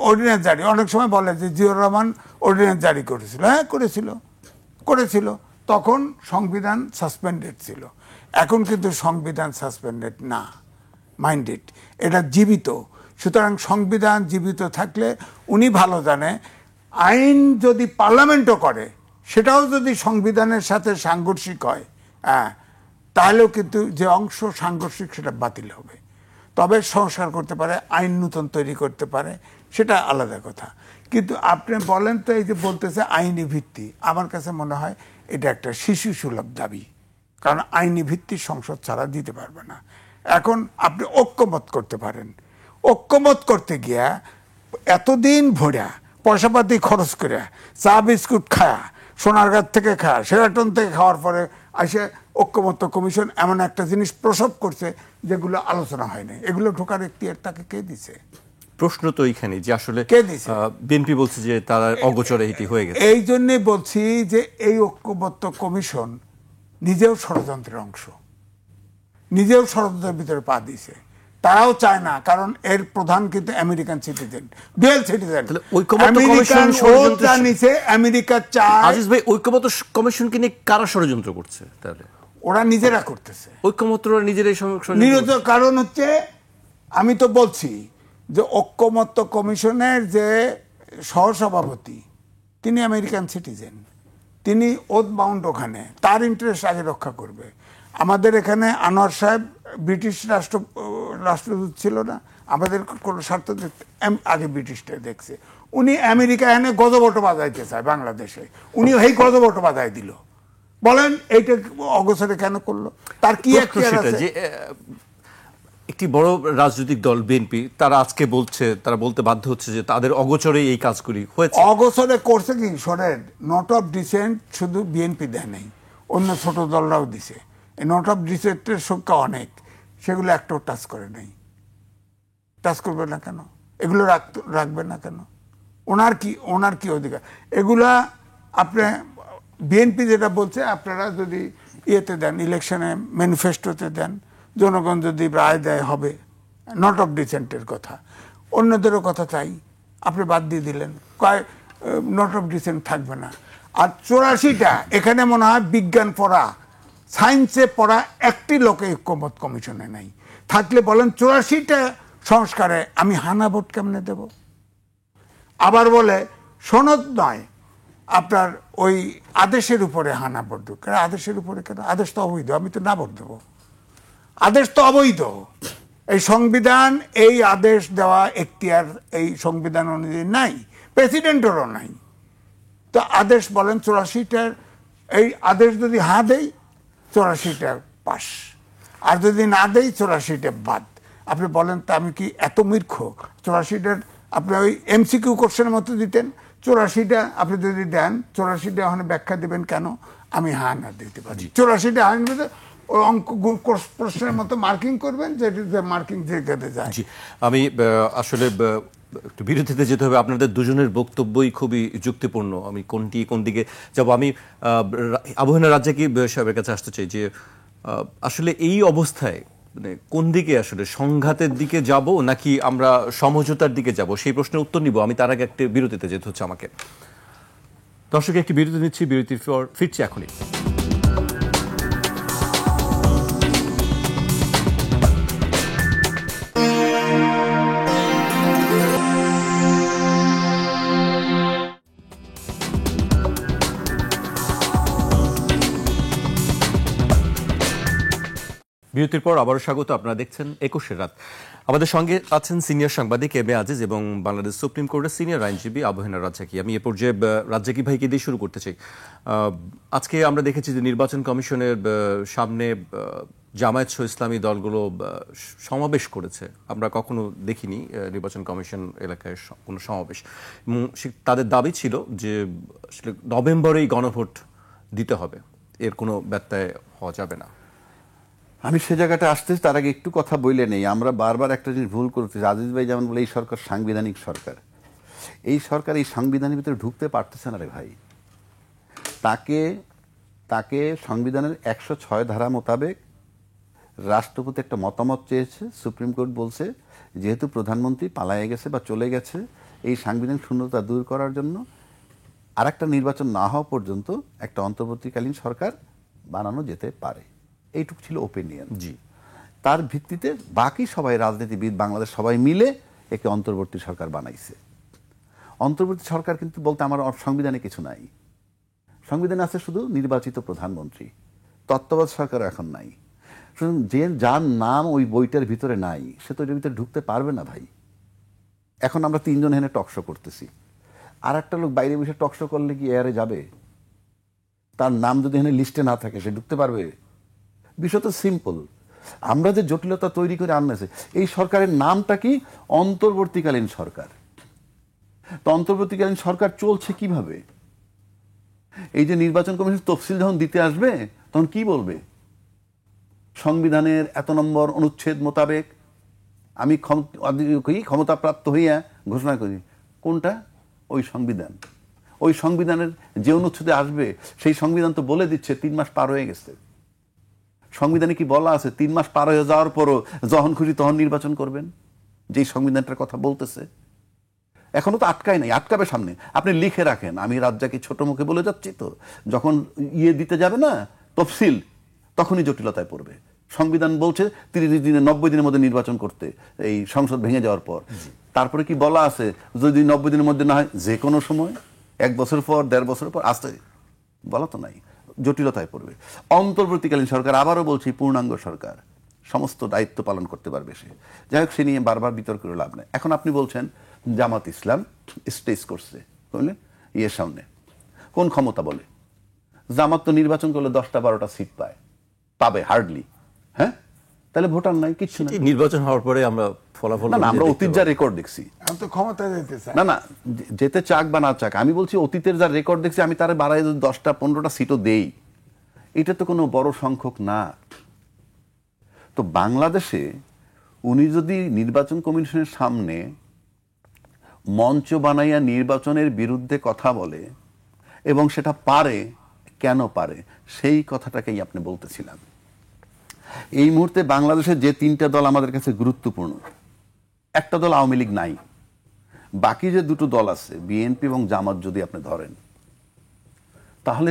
অর্ডিন্যান্স জারি, অনেক সময় বলে যে জিয়াউর রহমান অর্ডিন্যান্স জারি করেছিল। হ্যাঁ, করেছিল, তখন সংবিধান সাসপেন্ডেড ছিল। এখন কিন্তু সংবিধান সাসপেন্ডেড না, মাইন্ডেড, এটা জীবিত। সুতরাং সংবিধান জীবিত থাকলে উনি ভালো জানে, আইন যদি পার্লামেন্টও করে সেটাও যদি সংবিধানের সাথে সাংঘর্ষিক হয়, হ্যাঁ, তাহলেও কিন্তু যে অংশ সাংঘর্ষিক সেটা বাতিল হবে। তবে সংস্কার করতে পারে, আইন নূতন তৈরি করতে পারে, সেটা আলাদা কথা। কিন্তু আপনি বলেন তো, এই যে বলতেছে আইনি ভিত্তি, আমার কাছে মনে হয় এটা একটা শিশু সুলভ দাবি, কারণ আইনি ভিত্তি সংসদ ছাড়া দিতে পারবে না। এখন আপনি ঐক্যমত করতে পারেন, ঐক্যমত করতে গিয়া এতদিন ভরা পয়সাপাতি খরচ করে চা বিস্কুট খায়া, সোনারগাঁ থেকে খায়া, শেরাটন থেকে খাওয়ার পরে আসে ঐক্যমত্য কমিশন এমন একটা জিনিস প্রসব করছে যেগুলো আলোচনা হয়নি। এগুলো ঢোকার এখতিয়ার তাকে কে দিছে? প্রশ্ন তো এইখানে যে আসলে কে দিছে? বিএনপি বলছে যে তারা অগোচরে এটি হয়ে গেছে। এই জন্যই বলছি যে এই ঐক্যমত্য কমিশন নিজেও ষড়যন্ত্রের অংশ, নিজেও ষড়যন্ত্রের ভিতরে পা দিছে। তারাও চায় না, কারণ এর প্রধান কিন্তু American citizen, dual citizen. America চায়। আজিজ ভাই, ঐক্যমত্য কমিশনকে নিয়ে কারা ষড়যন্ত্র করছে? তাহলে ওরা নিজেরা করতেছে, ঐক্যমত্য নিজেরাই নিরত। কারণ হচ্ছে, আমি তো বলছি যে ঐক্যমত্য কমিশনের যে সহসভাপতি, তিনি আমেরিকান সিটিজেন, তিনি ওথ বাউন্ড, ওখানে তার ইন্টারেস্ট আগে রক্ষা করবে। আমাদের এখানে আনোয়ার সাহেব ব্রিটিশ রাষ্ট্রদূত ছিল না, আমাদের কোনো স্বার্থ আগে ব্রিটিশটা দেখছে। উনি আমেরিকা এনে গজবট বাজাইতে চায় বাংলাদেশে, উনি এই গজবট বাজাই দিল। বলেন এইটা অগোচরে কেন করলো? তার কি যে একটি বড় রাজনৈতিক দল বিএনপি, তারা আজকে বলছে, তারা বলতে বাধ্য হচ্ছে যে তাদের অগোচরে এই কাজগুলি হয়েছে। অগোচরে করছে কি? শোনেন, নোট অফ ডিসেন্ট শুধু বিএনপি দেয় নাই, অন্য ছোট দলরাও দিছে। এই নোট অফ ডিসেন্টের সংখ্যা অনেক। সেগুলো একটাও টাচ করে নাই। টাচ করবে না কেন? এগুলো রাখবে না কেন? ওনার কি অধিকার? এগুলা আপনি বিএনপি যেটা বলছে, আপনারা যদি ইয়েতে দেন, ইলেকশনে ম্যানিফেস্টোতে দেন, জনগণ যদি রায় দেয় হবে, নট অফ ডিসেন্টের কথা, অন্যদেরও কথা চাই, আপনি বাদ দিয়ে দিলেন, নট অফ ডিসেন্ট থাকবে না। আর 84টা এখানে মনে হয় বিজ্ঞান পড়া, সায়েন্সে পড়া একটি লোকে ঐক্যমত কমিশনে নাই। থাকলে বলেন 84টা সংস্কারে আমি হানা ভোট কেমনে দেব? আবার বলে সনদ নয়, আপনার ওই আদেশের উপরে হানা ভোট দেব। আদেশের উপরে কেন? আদেশ তো অবৈধ, আমি তো না ভোট দেবো। আদেশ তো অবৈধ। এই সংবিধান, এই আদেশ দেওয়া এখতিয়ার এই সংবিধান অনুযায়ী নাই, প্রেসিডেন্টেরও নাই। তো আদেশ বলেন 84টার, এই আদেশ যদি হ্যাঁ দেই 84টা পাস, আর যদি না দেই 84টা বাদ। আপনি বলেন তো আমি কি এত মূর্খ? 84টার আপনি ওই এমসিকিউ কোশ্চেনের মতো দিতেন, 84টা আপনি যদি দেন, 84টা ওখানে ব্যাখ্যা দেবেন কেন, আমি হ্যাঁ না দিতে পারি। 84টা হ্যাঁ নেবে, ওই অঙ্ক প্রশ্নের মতো মার্কিং করবেন, যে মার্কিং যেখানে যায়। জি, আমি আসলে একটু বিরতিতে যেতে হবে। আপনাদের দুজনের বক্তব্যই খুবই যুক্তিপূর্ণ। আমি কোন দিকে যাব, আমি আবহাওয়া রাজ্জাকি সাহেবের কাছে আসতে চাই যে আসলে এই অবস্থায় মানে কোন দিকে, আসলে সংঘাতের দিকে যাব নাকি আমরা সমঝোতার দিকে যাব, সেই প্রশ্নের উত্তর নিব। আমি তার আগে একটা বিরতিতে যেতে হচ্ছে আমাকে। দর্শক, একটি বিরতি নিচ্ছি, বিরতির পর ফিরছি এখনই। বিরতির পর আবারও স্বাগত। আপনারা দেখছেন 21 রাত। আমাদের সঙ্গে আছেন সিনিয়র সাংবাদিক এম এ আজিজ এবং বাংলাদেশ সুপ্রিম কোর্টের সিনিয়র আইনজীবী আবহানা রাজ্জাকি। আমি এ পর্যায়ে রাজ্জাকি ভাইকে দিয়ে শুরু করতে চাই। আজকে আমরা দেখেছি যে নির্বাচন কমিশনের সামনে জামায়াত সহ ইসলামী দলগুলো সমাবেশ করেছে। আমরা কখনো দেখিনি নির্বাচন কমিশন এলাকায় কোনো সমাবেশ। তাদের দাবি ছিল যে আসলে নভেম্বরেই গণভোট দিতে হবে, এর কোনো ব্যত্যয় হওয়া যাবে না। আমি সে জায়গাটা আসতে তার আগে একটু কথা বলে নেই। আমরা বারবার একটা জিনিস ভুল করতেছি। আজিজ ভাই যেমন বলে এই সরকার সাংবিধানিক সরকার, এই সরকার এই সংবিধানের ভিতরে ঢুকতে পারতেছে না রে ভাই। তাকে সংবিধানের 106 ধারা মোতাবেক রাষ্ট্রপতি একটা মতামত চেয়েছে। সুপ্রিম কোর্ট বলছে যেহেতু প্রধানমন্ত্রী পালায়ে গেছে বা চলে গেছে, এই সাংবিধানিক শূন্যতা দূর করার জন্য আর একটা নির্বাচন না হওয়া পর্যন্ত একটা অন্তর্বর্তীকালীন সরকার বানানো যেতে পারে। এইটুকু ছিল ওপিনিয়ন। জি, তার ভিত্তিতে বাকি সবাই রাজনীতিবিদ বাংলাদেশ সবাই মিলে একে অন্তর্বর্তী সরকার বানাইছে। অন্তর্বর্তী সরকার কিন্তু বলতে আমার সংবিধানে কিছু নাই। সংবিধানে আছে শুধু নির্বাচিত প্রধানমন্ত্রী, তত্ত্বাবধায়ক সরকার এখন নাই। যে যার নাম ওই বইটার ভিতরে নাই সে তো এর ভিতরে ঢুকতে পারবে না ভাই। এখন আমরা 3 জন এখানে টকশো করতেছি, আর একটা লোক বাইরে বসে টকশো করলে কি এয়ারে যাবে? তার নাম যদি এখানে লিস্টে না থাকে সে ঢুকতে পারবে? বিষয় তো সিম্পল। আমরা যে জটিলতা তৈরি করে আনতেছে, এই সরকারের নামটা কি? অন্তর্বর্তীকালীন সরকার। তো অন্তর্বর্তীকালীন সরকার চলছে কিভাবে? এই যে নির্বাচন কমিশন তফসিল যখন দিতে আসবে তখন কি বলবে? সংবিধানের এত নম্বর অনুচ্ছেদ মোতাবেক আমি ক্ষমতাপ্রাপ্ত হইয়া ঘোষণা করি। কোনটা? ওই সংবিধান। ওই সংবিধানের যে অনুচ্ছেদে আসবে সেই সংবিধান তো বলে দিচ্ছে 3 মাস পার হয়ে গেছে। সংবিধানে কি বলা আছে 3 মাস পার হয়ে যাওয়ার পরও যখন খুশি তখন নির্বাচন করবেন? যেই সংবিধানটার কথা বলতেছে এখনো তো আটকায় নাই, আটকাবে সামনে। আপনি লিখে রাখেন, আমি রাজ্জাকে ছোট মুখে বলে যাচ্ছি তো, যখন দিতে যাবে না তফসিল তখনই জটিলতায় পড়বে। সংবিধান বলছে 30 দিনে 90 দিনের মধ্যে নির্বাচন করতে, এই সংসদ ভেঙে যাওয়ার পর। তারপরে কি বলা আছে যদি 90 দিনের মধ্যে না হয় যে কোনো সময়, 1 বছর পর 1.5 বছর পর, আসতে বলা তো নাই। জটিলতায় পড়বে। অন্তর্বর্তীকালীন সরকার, আবারও বলছি, পূর্ণাঙ্গ সরকার, সমস্ত দায়িত্ব পালন করতে পারবে সে। যাই হোক, সে নিয়ে বারবার বিতর্ক করে লাভ নেই। এখন আপনি বলছেন জামাত ইসলাম স্টেজ করছে, বুঝলেন, ইয়ের সামনে কোন ক্ষমতা বলে? জামাত তো নির্বাচন করলে 10-12টা সিট পাবে হার্ডলি। হ্যাঁ, তাহলে ভোটার নাই, কিচ্ছু না। নির্বাচন হওয়ার পরে আমরা ফলাফল, না, আমরা অতীত যা রেকর্ড দেখছি, আমি তো ক্ষমতা যেতে চাই না যেতে চাক বা না চাক, আমি বলছি অতীতের যা রেকর্ড দেখছি, আমি তার বাড়াই 10-15টা সিটও দেই, এটা তো কোনো বড় সংখ্যক না। তো তো বাংলাদেশে উনি যদি নির্বাচন কমিশনের সামনে মঞ্চ বানাইয়া নির্বাচনের বিরুদ্ধে কথা বলে এবং সেটা পারে, কেন পারে সেই কথাটাকেই আপনি বলতেছিলাম। এই মুহূর্তে বাংলাদেশে যে তিনটা দল আমাদের কাছে গুরুত্বপূর্ণ, একটা দল আওয়ামী লীগ নাই, বাকি যে দুটো দল আছে বিএনপি এবং জামাত যদি আপনি ধরেন, তাহলে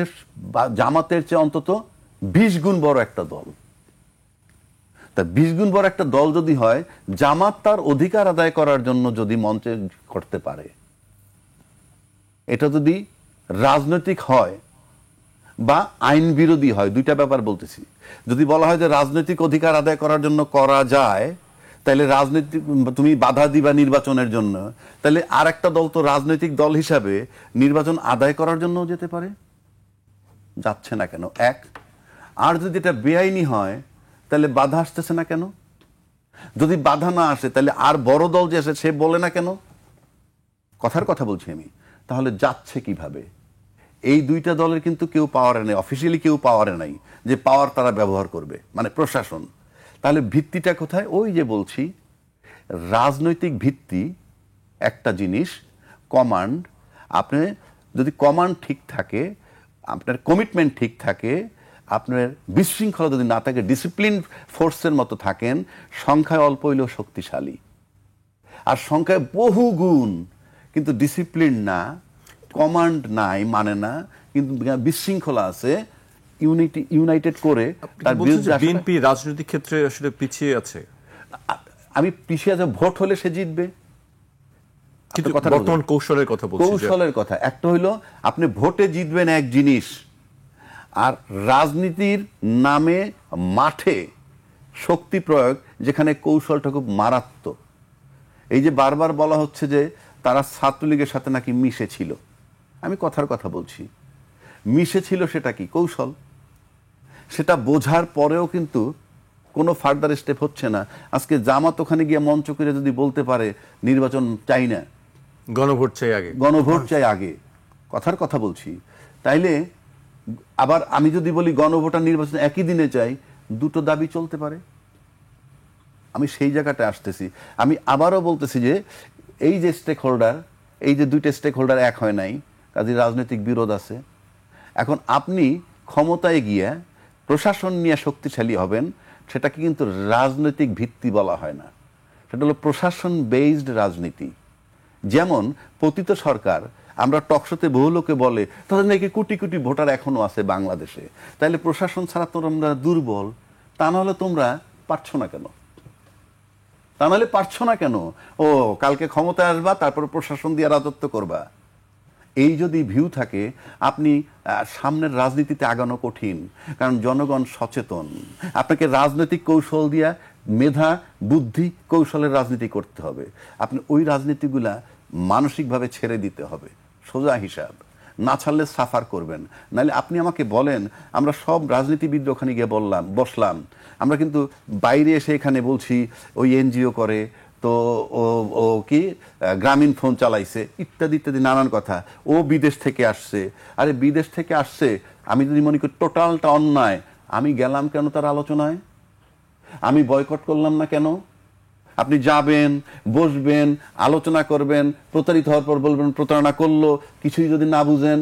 জামাতের চেয়ে অন্তত 20 গুণ বড় একটা দল। তা 20 গুণ বড় একটা দল যদি হয়, জামাত তার অধিকার আদায় করার জন্য যদি মঞ্চে করতে পারে, এটা যদি রাজনৈতিক হয় বা আইন বিরোধী হয়, দুইটা ব্যাপার বলতেছি। যদি বলা হয় যে রাজনৈতিক অধিকার আদায় করার জন্য করা যায়, তাহলে রাজনৈতিক তুমি বাধা দিবা নির্বাচনের জন্য, তাহলে আর একটা দল তো রাজনৈতিক দল হিসাবে নির্বাচন আদায় করার জন্য যেতে পারে, যাচ্ছে না কেন? এক। আর যদি এটা বেআইনি হয় তাহলে বাধা আসতেছে না কেন? যদি বাধা না আসে তাহলে আর বড় দল যে আসে সে বলে না কেন? কথার কথা বলছি আমি। তাহলে যাচ্ছে কিভাবে? এই দুইটা দলের কিন্তু কেউ পাওয়ারে নেই, অফিসিয়ালি কেউ পাওয়ারে নাই যে পাওয়ার তারা ব্যবহার করবে, মানে প্রশাসন। তাহলে ভিত্তিটা কোথায়? ওই যে বলছি, রাজনৈতিক ভিত্তি একটা জিনিস, কমান্ড। আপনি যদি কমান্ড ঠিক থাকে, আপনার কমিটমেন্ট ঠিক থাকে, আপনার বিশৃঙ্খলা যদি না থাকে, ডিসিপ্লিন ফোর্সের মতো থাকেন, সংখ্যায় অল্প হইলেও শক্তিশালী। আর সংখ্যায় বহু গুণ কিন্তু ডিসিপ্লিন না, কমান্ড নাই, মানে না, কিন্তু বিশৃঙ্খলা আছে, ইউনাইটেড করে তার বিরুদ্ধে। বিএনপি রাজনৈতিক ক্ষেত্রে আসলে পিছিয়ে আছে। আমি পিছিয়ে আছে, ভোট হলে সে জিতবে, কিন্তু বর্তমান কৌশলের কথা বলছি। কৌশলের কথা একটা হইলো আপনি ভোটে জিতবেন এক জিনিস, আর রাজনীতির নামে মাঠে শক্তি প্রয়োগ, যেখানে কৌশলটা খুব মারাত্মক। এই যে বারবার বলা হচ্ছে যে তারা ছাত্রলীগের সাথে নাকি মিশে ছিল, আমি কথার কথা বলছি, মিশে ছিল সেটা কি? কৌশল। সেটা বোঝার পরেও কিন্তু কোনো ফার্দার স্টেপ হচ্ছে না। আজকে জামাত ওখানে গিয়ে মঞ্চ করে যদি বলতে পারে নির্বাচন চাই না, গণভোট চাই আগে, গণভোট চাই আগে, কথার কথা বলছি, তাইলে আবার আমি যদি বলি গণভোট আর নির্বাচন একই দিনে চাই, দুটো দাবি চলতে পারে। আমি সেই জায়গাটা আসতেছি। আমি আবারও বলতেছি যে এই যে স্টেক হোল্ডার, এই যে দুইটা স্টেক হোল্ডার এক হয় নাই, কাজে রাজনৈতিক বিরোধ আছে। এখন আপনি ক্ষমতায় গিয়ে প্রশাসন নিয়ে শক্তিশালী হবেন, সেটাকে কিন্তু রাজনৈতিক ভিত্তি বলা হয় না, সেটা হলো প্রশাসন বেসড রাজনীতি। যেমন পতিত সরকার, আমরা টকশোতে বহু লোকে বলে তাদের নাকি কোটি কোটি ভোটার এখনো আছে বাংলাদেশে, তাহলে প্রশাসন ছাড়া তোমরা দুর্বল। তা নাহলে তোমরা পারছো না কেন? তা নাহলে পারছো না কেন? ও কালকে ক্ষমতায় আসবা, তারপর প্রশাসন দিয়ে রাজত্ব করবা। এই যদি ভিউ থাকে, আপনি সামনের রাজনীতিতে আগানো কঠিন, কারণ জনগণ সচেতন। আপনাকে রাজনৈতিক কৌশল দিয়া, মেধা বুদ্ধি কৌশলের রাজনীতি করতে হবে। আপনি ওই রাজনীতিগুলা মানসিকভাবে ছেড়ে দিতে হবে, সোজা হিসাব। না ছাড়লে সাফার করবেন। নাহলে আপনি আমাকে বলেন, আমরা সব রাজনীতিবিদ ওখানে গিয়ে বসলাম, আমরা কিন্তু বাইরে এসে এখানে বলছি ওই এনজিও করে, তো ও কি গ্রামীণ ফোন চালাইছে, ইত্যাদি ইত্যাদি নানান কথা, ও বিদেশ থেকে আসছে। আরে বিদেশ থেকে আসছে, আমি যদি মনে করি টোটালটা অন্যায়, আমি গেলাম কেন তার আলোচনায়? আমি বয়কট করলাম না কেন? আপনি যাবেন, বসবেন, আলোচনা করবেন, প্রতারিত হওয়ার পর বলবেন প্রতারণা করলো, কিছুই যদি না বুঝেন,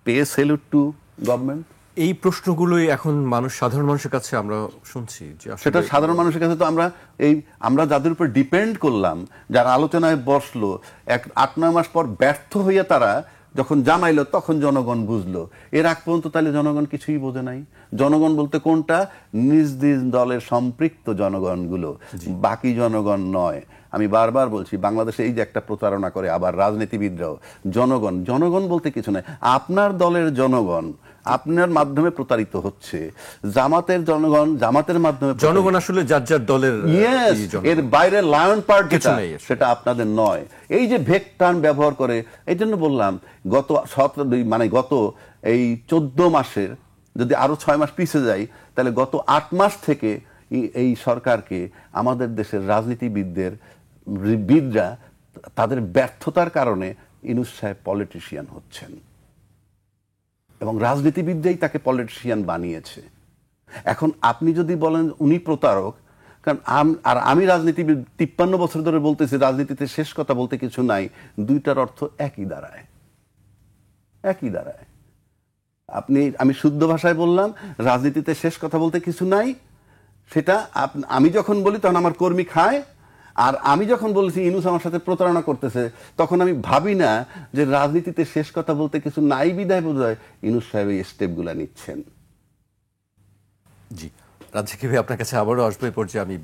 পে স্যালুট টু গভর্নমেন্ট। এই প্রশ্নগুলোই এখন সাধারণ মানুষের কাছে আমরা শুনছি। সেটা সাধারণ মানুষের কাছে তো আমরা যাদের উপর ডিপেন্ড করলাম, যারা আলোচনায় বসলো, 8-9 মাস পর ব্যর্থ হইয়া তারা যখন জানাইলো, তখন জনগণ বুঝলো। এর আগ পর্যন্ত তাহলে জনগণ কিছুই বোঝে নাই। জনগণ বলতে কোনটা? নিজ নিজ দলের সম্পৃক্ত জনগণগুলো, বাকি জনগণ নয়। আমি বারবার বলছি, বাংলাদেশে এই যে একটা প্রতারণা করে আবার রাজনীতিবিদরাও, জনগণ বলতে কিছু নাই। আপনার দলের জনগণ আপনার মাধ্যমে প্রতারিত হচ্ছে, জামাতের জনগণ জামাতের মাধ্যমে। জনগণ আসলে যার যার দলের, এর বাইরে লায়ন পার্ট যেটা, সেটা আপনাদের নয়। এই যে ভেক টার্ম ব্যবহার করে, এই জন্য বললাম গত 14 মাসের, যদি আরো 6 মাস পিছিয়ে যাই, তাহলে গত 8 মাস থেকে এই সরকারকে আমাদের দেশের রাজনীতিবিদরা তাদের ব্যর্থতার কারণে ইউনূস সাহেব পলিটিশিয়ান হচ্ছেন, এবং রাজনীতিবিদরাই তাকে পলিটিশিয়ান বানিয়েছে। এখন আপনি যদি বলেন উনি প্রতারক, কারণ আর আমি রাজনীতিবিদ 53 বছর ধরে বলতেছি রাজনীতিতে শেষ কথা বলতে কিছু নাই, দুইটার অর্থ একই দাঁড়ায়। আমি শুদ্ধ ভাষায় বললাম রাজনীতিতে শেষ কথা বলতে কিছু নাই, সেটা আমি যখন বলি তখন আমার কর্মী খায়, আর আমি যখন বলেছি ইনুস আমার সাথে প্রতারণা করতেছে তখন আমি ভাবি না যে রাজনীতিতে শেষ কথা বলতে কিছু নাই বিধায় বোধহয় ইনুস সাহেব এই স্টেপগুলো নিচ্ছেন। জি, রাজ্জাকি ভাই আপনার কাছে আবারও আসবো। এই পর্যায়ে আমি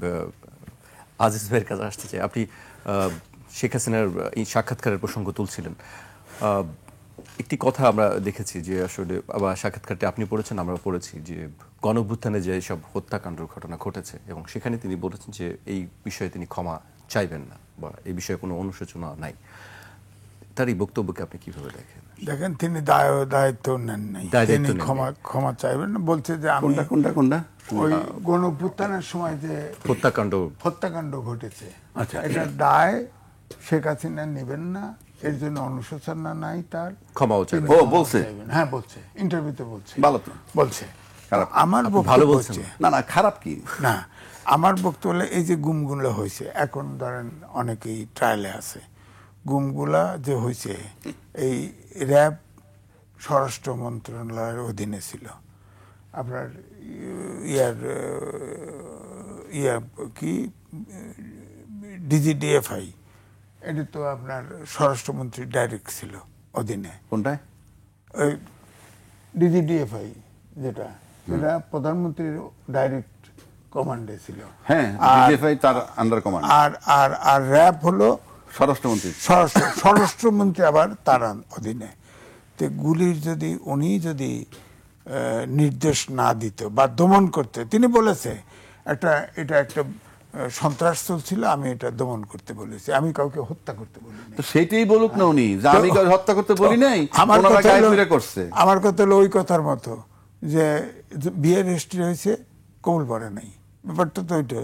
আজিজ ভাইয়ের কাছে আসতে চাই। আপনি শেখ হাসিনার এই সাক্ষাৎকারের প্রসঙ্গ তুলছিলেন। একটি কথা আমরা দেখেছি যে আসলে আবার সাক্ষাৎকারটি আপনি পড়েছেন, আমরা পড়েছি যে গণঅভ্যুত্থানে যে সব হত্যাকাণ্ডের ঘটনা ঘটেছে এবং সেখানে তিনি বলেছেন যে এই বিষয়ে তিনি ক্ষমা চাইবেন না বা এই বিষয়ে কোনো অনুশোচনা নাই। তার এই বক্তব্যকে আপনি কিভাবে দেখেন? দেখেন, তিনি দায়িত্ব নেন নাই, তিনি ক্ষমা চাইবেন না বলছে যে আমি কোনটা ওই গণঅভ্যুত্থানের সময় যে হত্যাকাণ্ড ঘটেছে, আচ্ছা, এটার দায় শেখ হাসিনা নেবেন না, এর জন্য অনুশোচনা নাই, তার ক্ষমাও চাইবেন। বলছে, হ্যাঁ বলছে, ইন্টারভিউতে বলছে, ভালো তো বলছে। আমার ভালো বক্তব্য বলছেন হচ্ছে না, খারাপ কি না, আমার বক্তব্য হলে এই যে গুমগুলো হয়েছে, এখন ধরেন অনেকেই ট্রায়ালে আছে, গুমগুলা যে হয়েছে এই র্যাব স্বরাষ্ট্র মন্ত্রণালয়ের অধীনে ছিল, আপনার কি ডিজিডিএফআই, এটা তো আপনার স্বরাষ্ট্রমন্ত্রী ডাইরেক্ট ছিল অধীনে। কোনটায়? ওই ডিজিডিএফআই যেটা প্রধানমন্ত্রীর ডাইরেক্ট কমান্ডে ছিল। হ্যাঁ, ডিজিএফআই তার আন্ডার কমান্ড। আর র্যাব হলো স্বরাষ্ট্রমন্ত্রী আবার তার অধীনে। তো গুলির যদি উনি যদি নির্দেশ না দিত বা দমন করতে, তিনি বলেছে এটা একটা সন্ত্রাস চলছিল, আমি এটা দমন করতে বলেছি, আমি কাউকে হত্যা করতে বলিনি। তো সেটাই বলুক না উনি, যে আমি কাউকে হত্যা করতে বলি নাই, আমার কথা হলো ওই কথার মতো যে বিয়ের রেজিস্ট্রি হয়েছে, কবুল পড়ে নাই, ব্যাপারটা তো ওইটা।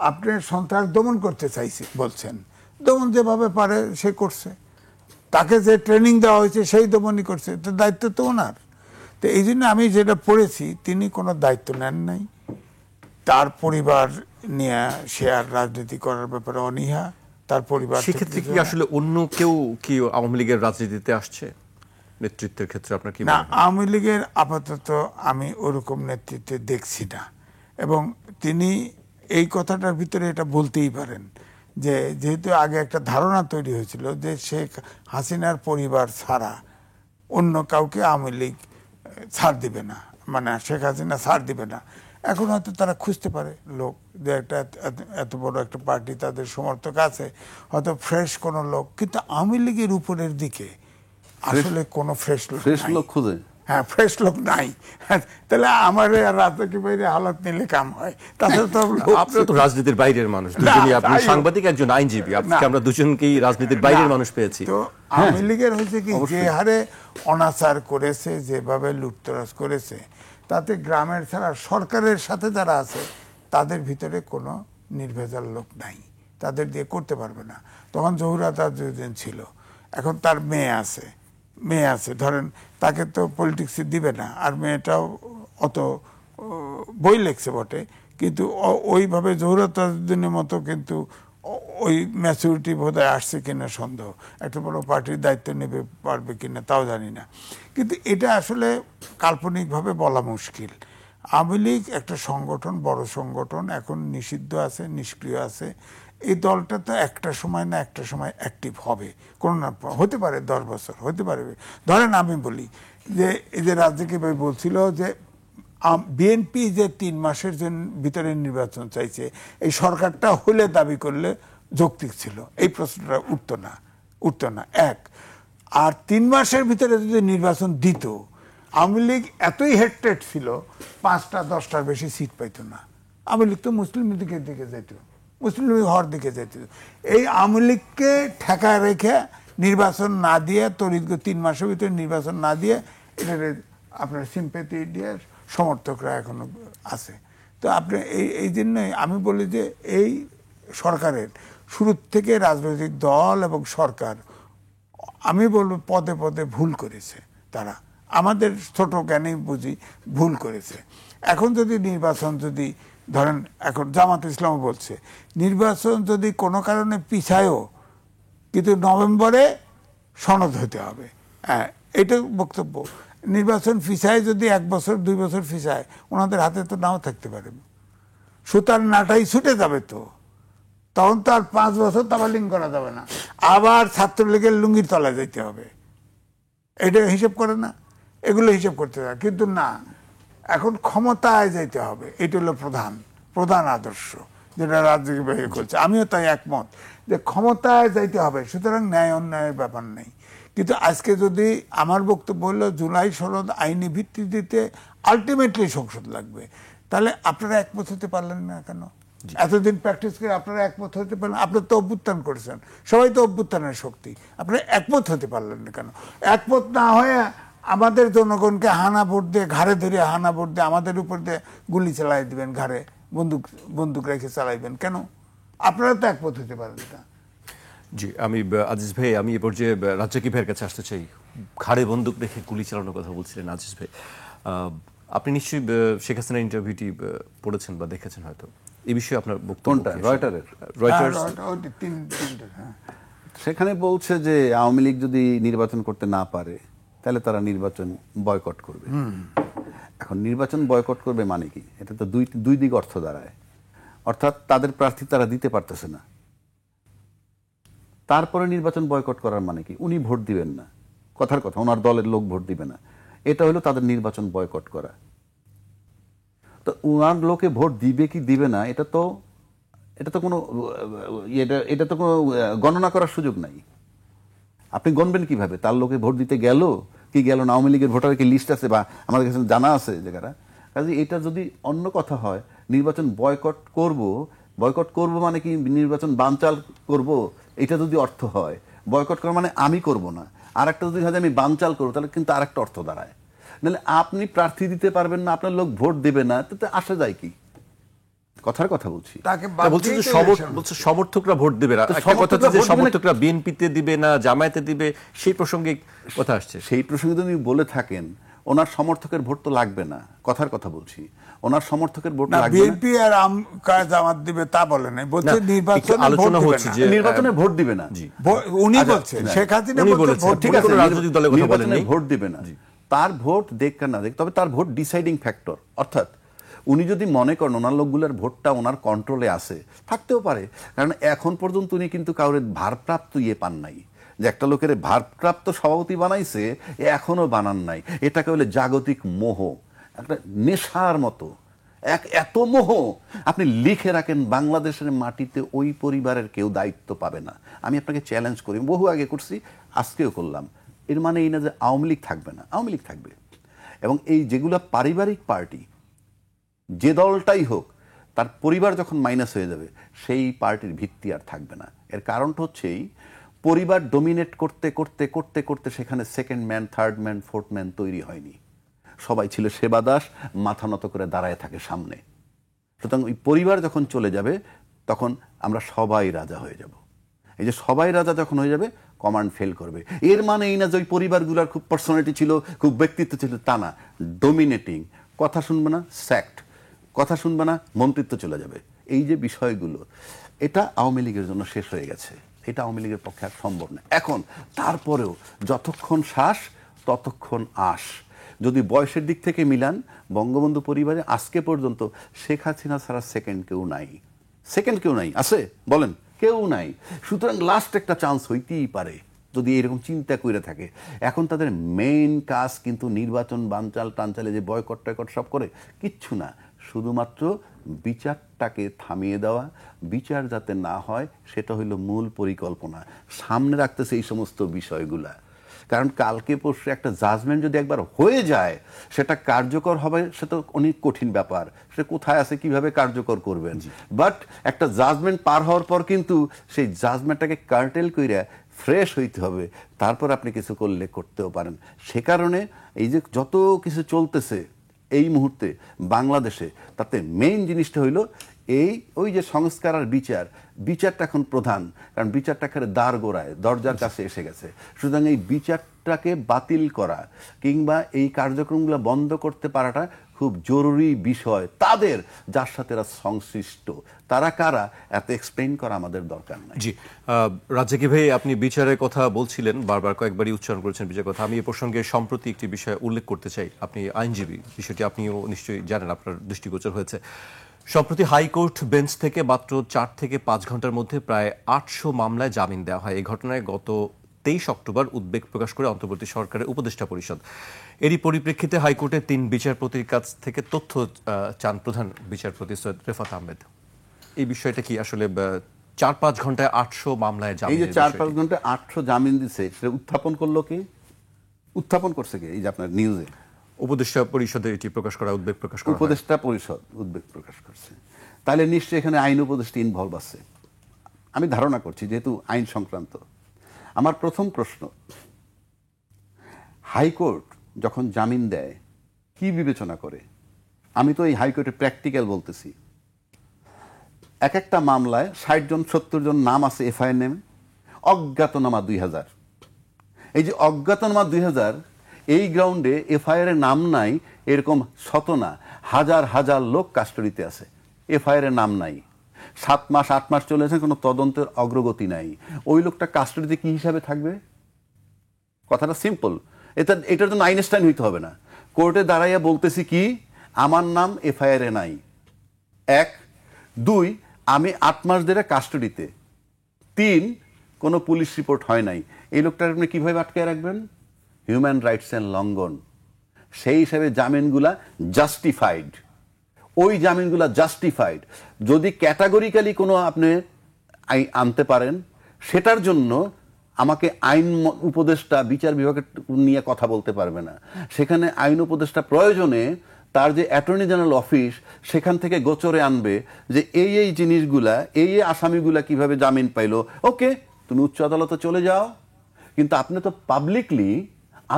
আপনি সন্ত্রাস দমন করতে চাইছে বলছেন, দমন যেভাবে পারে সে করছে, তাকে যে ট্রেনিং দেওয়া হয়েছে সেই দমনই করছে, তো দায়িত্ব তো ওনার। তো এই জন্য আমি যেটা পড়েছি, তিনি কোনো দায়িত্ব নেন নাই, তার পরিবার নিয়ে সে আর রাজনীতি করার ব্যাপারে অনীহা, তার পরিবার। সেক্ষেত্রে কি আসলে অন্য কেউ কি আওয়ামী লীগের রাজনীতিতে আসছে নেতৃত্বের ক্ষেত্রে? আপনার কি না, আওয়ামী লীগের আপাতত আমি ওরকম নেতৃত্বে দেখছি না, এবং তিনি এই কথাটার ভিতরে এটা বলতেই পারেন যে যেহেতু আগে একটা ধারণা তৈরি হয়েছিল যে শেখ হাসিনার পরিবার ছাড়া অন্য কাউকে আওয়ামী লীগ ছাড় দিবে না, মানে শেখ হাসিনা ছাড় দিবে না। এখন হয়তো তারা খুঁজতে পারে লোক, যে একটা এত বড় একটা পার্টি, তাদের সমর্থক আছে, হয়তো ফ্রেশ কোনো লোক, কিন্তু আওয়ামী লীগের উপরের দিকে আসলে কোনো ফ্রেশ লোক খুঁজে, হ্যাঁ ফ্রেশ লোক নাই। তাহলে আমার রাজনীতি বাইরে হালাত নিলে কাম হয়। তাছাড়া তো আপনারা তো রাজনীতির বাইরের মানুষ দুজনই, আপনি সাংবাদিক, একজন আইনজীবী, আজকে আমরা দুজনকেই রাজনীতির বাইরের মানুষ পেয়েছি। তো আওয়ামী লীগের হয়েছে কি, যে হারে অনাচার করেছে, যেভাবে লুটতরাজ করেছে, তাতে গ্রামের ছাড়া সরকারের সাথে যারা আছে তাদের ভিতরে কোনো নির্ভেজাল লোক নাই, তাদের দিয়ে করতে পারবে না। তখন জহুরা তাজউদ্দিন ছিল, এখন তার মেয়ে আছে, ধরেন তাকে তো পলিটিক্সে দিবে না, আর মেয়েটাও অত বই লেখছে বটে, কিন্তু ওইভাবে জহুরা তাজউদ্দিনের মতো কিন্তু ওই ম্যাচুরিটি বোধহয় আসছে কিনা সন্দেহ, একটা বড় পার্টির দায়িত্ব নেবে পারবে কিনা তাও জানি না। কিন্তু এটা আসলে কাল্পনিকভাবে বলা মুশকিল। আওয়ামী লীগ একটা সংগঠন, বড় সংগঠন, এখন নিষিদ্ধ আছে, নিষ্ক্রিয় আছে। এই দলটা তো একটা সময় না একটা সময় অ্যাক্টিভ হবে, কোনো না হতে পারে 10 বছর হতে পারে। ধরেন আমি বলি যে এই যে রাজ্জাকি ভাই বলছিল যে বিএনপি যে 3 মাসের ভিতরে নির্বাচন চাইছে, এই সরকারটা হলে দাবি করলে যৌক্তিক ছিল, এই প্রশ্নটা উঠতো না এক। আর 3 মাসের ভিতরে যদি নির্বাচন দিত, আওয়ামী লীগ এতই হেডটেড ছিল, 5টা 10টার বেশি সিট পাইত না। আওয়ামী লীগ তো মুসলিম লীগের দিকে যেত, মুসলিম লীগ হওয়ার দিকে যেত। এই আওয়ামী লীগকে ঠেকা রেখে নির্বাচন না দিয়ে, তড়িৎ 3 মাসের ভিতরে নির্বাচন না দিয়ে, এটা আপনার সিম্প্যাথি দিয়ে সমর্থকরা এখনো আছে। তো আপনি এই জন্যই আমি বলি যে এই সরকারের শুরু থেকে রাজনৈতিক দল এবং সরকার, আমি বলবো পদে পদে ভুল করেছে তারা, আমাদের ছোট জ্ঞানেই বুঝি ভুল করেছে। এখন যদি নির্বাচন যদি ধরেন এখন জামাত ইসলাম বলছে নির্বাচন যদি কোনো কারণে পিছায়ও কিন্তু নভেম্বরে সনদ হতে হবে। হ্যাঁ, এটা বক্তব্য। নির্বাচন ফিসায় যদি 1 বছর 2 বছর ফিসায়, ওনাদের হাতে তো নাও থাকতে পারে, সুতার নাটাই ছুটে যাবে, তো তখন তো আর 5 বছর তাবালিং করা যাবে না, আবার ছাত্রলীগের লুঙ্গির তলায় যেতে হবে। এটা হিসেব করে না, এগুলো হিসেব করতে হয়। কিন্তু না, এখন ক্ষমতায় যেতে হবে, এটা হলো প্রধান আদর্শ যেটা রাজনীতি ব্যয় করছে। আমিও তাই একমত যে ক্ষমতায় যাইতে হবে, সুতরাং ন্যায় অন্যায়ের ব্যাপার নেই। কিন্তু আজকে যদি আমার বক্তব্য হলো জুলাই সনদ আইনি ভিত্তি দিতে আলটিমেটলি সংসদ লাগবে, তাহলে আপনারা একমত হতে পারলেন না কেন? এতদিন প্র্যাকটিস করে আপনারা একমত হতে পারলেন? আপনারা তো অভ্যুত্থান করেছেন, সবাই তো অভ্যুত্থানের শক্তি, আপনারা একমত হতে পারলেন না কেন? একমত না হয়ে আমাদের জনগণকে হানা ভোট দিয়ে, ঘাড়ে ধরে হানা ভোট দিয়ে আমাদের উপর দিয়ে গুলি চালাই দিবেন, ঘাড়ে বন্দুক রেখে চালাইবেন কেন? আপনারা তো একমত হতে পারেন না। জি, আমি আজিজ ভাই, আমি এ পর্যায়ে রাজ্জাকি ভাইয়ের কাছে আসতে চাই। ঘাড়ে বন্দুক রেখে গুলি চালানোর কথা বলছিলেন আজিজ ভাই। আপনি নিশ্চয়ই শেখ হাসিনার ইন্টারভিউটি পড়েছেন বা দেখেছেন হয়তো। এই বিষয়ে আপনার বক্তব্য কোনটা? রয়টারের? হ্যাঁ, সেখানে বলছে যে আওয়ামী লীগ যদি নির্বাচন করতে না পারে তাহলে তারা নির্বাচন বয়কট করবে। এখন নির্বাচন বয়কট করবে মানে কি? এটা তো দুই দিক অর্থ দাঁড়ায়। অর্থাৎ তাদের প্রার্থী তারা দিতে পারতেছে না, তারপরে নির্বাচন বয়কট করার মানে কি? উনি ভোট দিবেন না, কথার কথা, ওনার দলের লোক ভোট দিবে না, এটা হলো তাদের নির্বাচন বয়কট করা। তো ওনার লোকে ভোট দিবে কি দিবে না এটা তো কোনো গণনা করার সুযোগ নাই। আপনি গণবেন কিভাবে? তার লোকে ভোট দিতে গেল কি গেল না? আওয়ামী লীগের ভোটারের কি লিস্ট আছে বা আমাদের কাছে জানা আছে জায়গাটা? কাজে এটা যদি অন্য কথা হয়, নির্বাচন বয়কট করব মানে কি নির্বাচন বানচাল করব, এটা যদি অর্থ হয়, বয়কট করা মানে আমি করব না, আর একটা যদি হয় আমি বানচাল করবো, তাহলে কিন্তু আর একটা অর্থ দাঁড়ায়। নাহলে আপনি প্রার্থী দিতে পারবেন না, আপনার লোক ভোট দেবে না, তাতে আসা যায় কি? কথার কথা বলছি। বলছে যে সমর্থকরা ভোট দেবে না, একটা কথা হচ্ছে যে সমর্থকরা বিএনপিতে দিবে না, জামায়াতে দিবে, সেই প্রসঙ্গে কথা আসছে। সেই প্রসঙ্গে যদি বলে থাকেন, ওনার সমর্থকের ভোট তো লাগবে না, কথার কথা বলছি, ওনার সমর্থকের ভোট লাগবে না। বিএনপি আর জামাত দিবে তা বলে নাই, বলছে নির্বাচনে আলোচনা হচ্ছে যে নির্বাচনে ভোট দিবে না। উনি বলছেন, শেখ হাসিনা বলছে ঠিক আছে, রাজনৈতিক দলের কথা বলেন, ভোট দিবে না। তার ভোট দেখ না দেখ, তবে তার ভোট ডিসাইডিং ফ্যাক্টর। অর্থাৎ উনি যদি মনে করেন ওনার লোকগুলোর ভোটটা ওনার কন্ট্রোলে আছে, থাকতেও পারে, কারণ এখন পর্যন্ত উনি কিন্তু কাউরে ভারপ্রাপ্ত পান নাই যে একটা লোকের ভারপ্রাপ্ত সভাপতি বানাইছে, এখনো বানান নাই। এটাকে বলে জাগতিক মোহ, একটা নেশার মতো এত মোহ। আপনি লিখে রাখেন বাংলাদেশের মাটিতে ওই পরিবারের কেউ দায়িত্ব পাবে না। আমি আপনাকে চ্যালেঞ্জ করি, বহু আগে করছি, আজকেও করলাম। এর মানে এই না যে আওয়ামী লীগ থাকবে না, আওয়ামী লীগ থাকবে। এবং এই যেগুলো পারিবারিক পার্টি, যে দলটাই হোক, তার পরিবার যখন মাইনাস হয়ে যাবে, সেই পার্টির ভিত্তি আর থাকবে না। এর কারণটা হচ্ছে এই পরিবার ডোমিনেট করতে করতে করতে করতে সেখানে second man, third man, fourth man তৈরি হয়নি। সবাই ছিল সেবা দাস, মাথা নত করে দাঁড়ায় থাকে সামনে। সুতরাং ওই পরিবার যখন চলে যাবে, তখন আমরা সবাই রাজা হয়ে যাব। এই যে সবাই রাজা যখন হয়ে যাবে, কমান্ড ফেল করবে। এর মানে এই না যে ওই পরিবারগুলোর খুব পার্সোনালিটি ছিল, খুব ব্যক্তিত্ব ছিল, তা না। ডোমিনেটিং, কথা শুনবে না, স্যাক্ট, কথা শুনবে না, মন্ত্রিত্ব চলে যাবে। এই যে বিষয়গুলো, এটা আওয়ামী লীগের জন্য শেষ হয়ে গেছে। এটা আওয়ামী লীগের পক্ষে আর সম্ভব না। এখন তারপরেও যতক্ষণ শ্বাস ততক্ষণ আশ। যদি বয়সের দিক থেকে মিলান, বঙ্গবন্ধু পরিবারে আজকে পর্যন্ত শেখ হাসিনা ছাড়া সেকেন্ড কেউ নাই। সেকেন্ড কেউ নাই, আছে বলেন? কেউ নাই। সুতরাং লাস্ট একটা চান্স হইতেই পারে যদি এরকম চিন্তা করে থাকে। এখন তাদের মেইন কাজ কিন্তু নির্বাচন বানচাল টানচালে যে বয়কট টয়কট সব করে, কিচ্ছু না, শুধুমাত্র বিচারটাকে থামিয়ে দেওয়া, বিচার যাতে না হয় সেটা হইল মূল পরিকল্পনা। সামনে রাখতেছে এই সমস্ত বিষয়গুলা। কারণ কালকে পরশু একটা জাজমেন্ট যদি একবার হয়ে যায়, সেটা কার্যকর হবে, সেটা অনেক কঠিন ব্যাপার। সে কোথায় আছে, কিভাবে কার্যকর করবেন। বাট একটা জাজমেন্ট পার হওয়ার পর কিন্তু সেই জাজমেন্টটাকে কার্টেল কইরা ফ্রেশ হইতে হবে, তারপর আপনি কিছু করলে করতেও পারেন। সে কারণে এই যে যত কিছু চলতেছে এই মুহূর্তে বাংলাদেশে, তাতে মেইন জিনিসটা হইল ওই যে সংস্কার আর বিচারটা এখন প্রধান। কারণ বিচারটা এখানে দ্বার গোড়ায়, দরজার কাছে এসে গেছে। সুতরাং এই বিচারটাকে বাতিল করা কিংবা এই কার্যক্রমগুলো বন্ধ করতে পারাটা খুব জরুরি বিষয় তাদের, যার সাথে এরা সংশ্লিষ্ট, তারা কারা এত এক্সপ্লেইন করা আমাদের দরকার নাই। জি, রাজ্জাকি ভাই, আপনি বিচারের কথা বলছিলেন, বারবার কয়েকবারই উচ্চারণ করেছেন বিচারের কথা। আমি এ প্রসঙ্গে সম্প্রতি একটি বিষয় উল্লেখ করতে চাই। আপনি আইনজীবী, বিষয়টি আপনিও নিশ্চয়ই জানেন, আপনার দৃষ্টিগোচর হয়েছে। সম্প্রতি হাইকোর্ট বেঞ্চ থেকে মাত্র 4 থেকে 5 ঘন্টার মধ্যে প্রায় 800 মামলায় জামিন দেওয়া হয়। এই ঘটনায় গত 23 অক্টোবর উদ্বেগ প্রকাশ করে অন্তর্বর্তী সরকারের উপদেষ্টা পরিষদ। এরই পরিপ্রেক্ষিতে হাইকোর্টের 3 বিচারপতির কাছ থেকে তথ্য চান প্রধান বিচারপতি সৈয়দ রেফাত আহমেদ। এই বিষয়টা কি আসলে 4-5 ঘন্টায় 800 মামলায় জামিন? এই যে 4-5 ঘন্টায় 800 জামিন দিচ্ছে, সেটা উত্থাপন করলো কি? উত্থাপন করছে কি? এই যে আপনার নিউজে উপদেষ্টা পরিষদে এটি প্রকাশ করা, উদ্বেগ প্রকাশ করা। উপদেষ্টা পরিষদ উদ্বেগ প্রকাশ করছে, তাহলে নিশ্চয়ই এখানে আইন উপদেষ্টা ইনভলভ আছে আমি ধারণা করছি, যেহেতু আইন সংক্রান্ত। আমার প্রথম প্রশ্ন, হাইকোর্ট যখন জামিন দেয় কি বিবেচনা করে? আমি তো এই হাইকোর্টে প্র্যাকটিক্যাল বলতেছি। এক একটা মামলায় 60 জন 70 জন নাম আছে এফআইআর নেমে, অজ্ঞাতনামা 2000। এই যে অজ্ঞাতনামা 2000, এই গ্রাউন্ডে এফআইআর এর নাম নাই এরকম শত না হাজার হাজার লোক কাস্টডিতে আছে, এফআইআর এর নাম নাই। 7 মাস 8 মাস চলে গেছে, কোনো তদন্তের অগ্রগতি নাই। ওই লোকটা কাস্টডিতে কি হিসাবে থাকবে? কথাটা সিম্পল। এটার জন্য আইনস্টাইন হইতে হবে না। কোর্টে দাঁড়াইয়া বলতেছি কি, আমার নাম এফআইআর এ নাই। 1, 2, আমি 8 মাস ধরে কাস্টডিতে। 3, কোনো পুলিশ রিপোর্ট হয় নাই। এই লোকটার আপনি কিভাবে আটকে রাখবেন? হিউম্যান রাইটস এর লঙ্ঘন। সেই হিসাবে জামিনগুলা জাস্টিফাইড। ওই জামিনগুলা জাস্টিফাইড। যদি ক্যাটাগরিক্যালি কোনো আপনি আনতে পারেন, সেটার জন্য আমাকে আইন উপদেষ্টা বিচার বিভাগের নিয়ে কথা বলতে পারবে না। সেখানে আইন উপদেষ্টা প্রয়োজনে তার যে অ্যাটর্নি জেনারেল অফিস, সেখান থেকে গোচরে আনবে যে এই এই জিনিসগুলা, এই এই আসামিগুলা কিভাবে জামিন পাইলো। ওকে, তুমি উচ্চ আদালতে চলে যাও, কিন্তু আপনি তো পাবলিকলি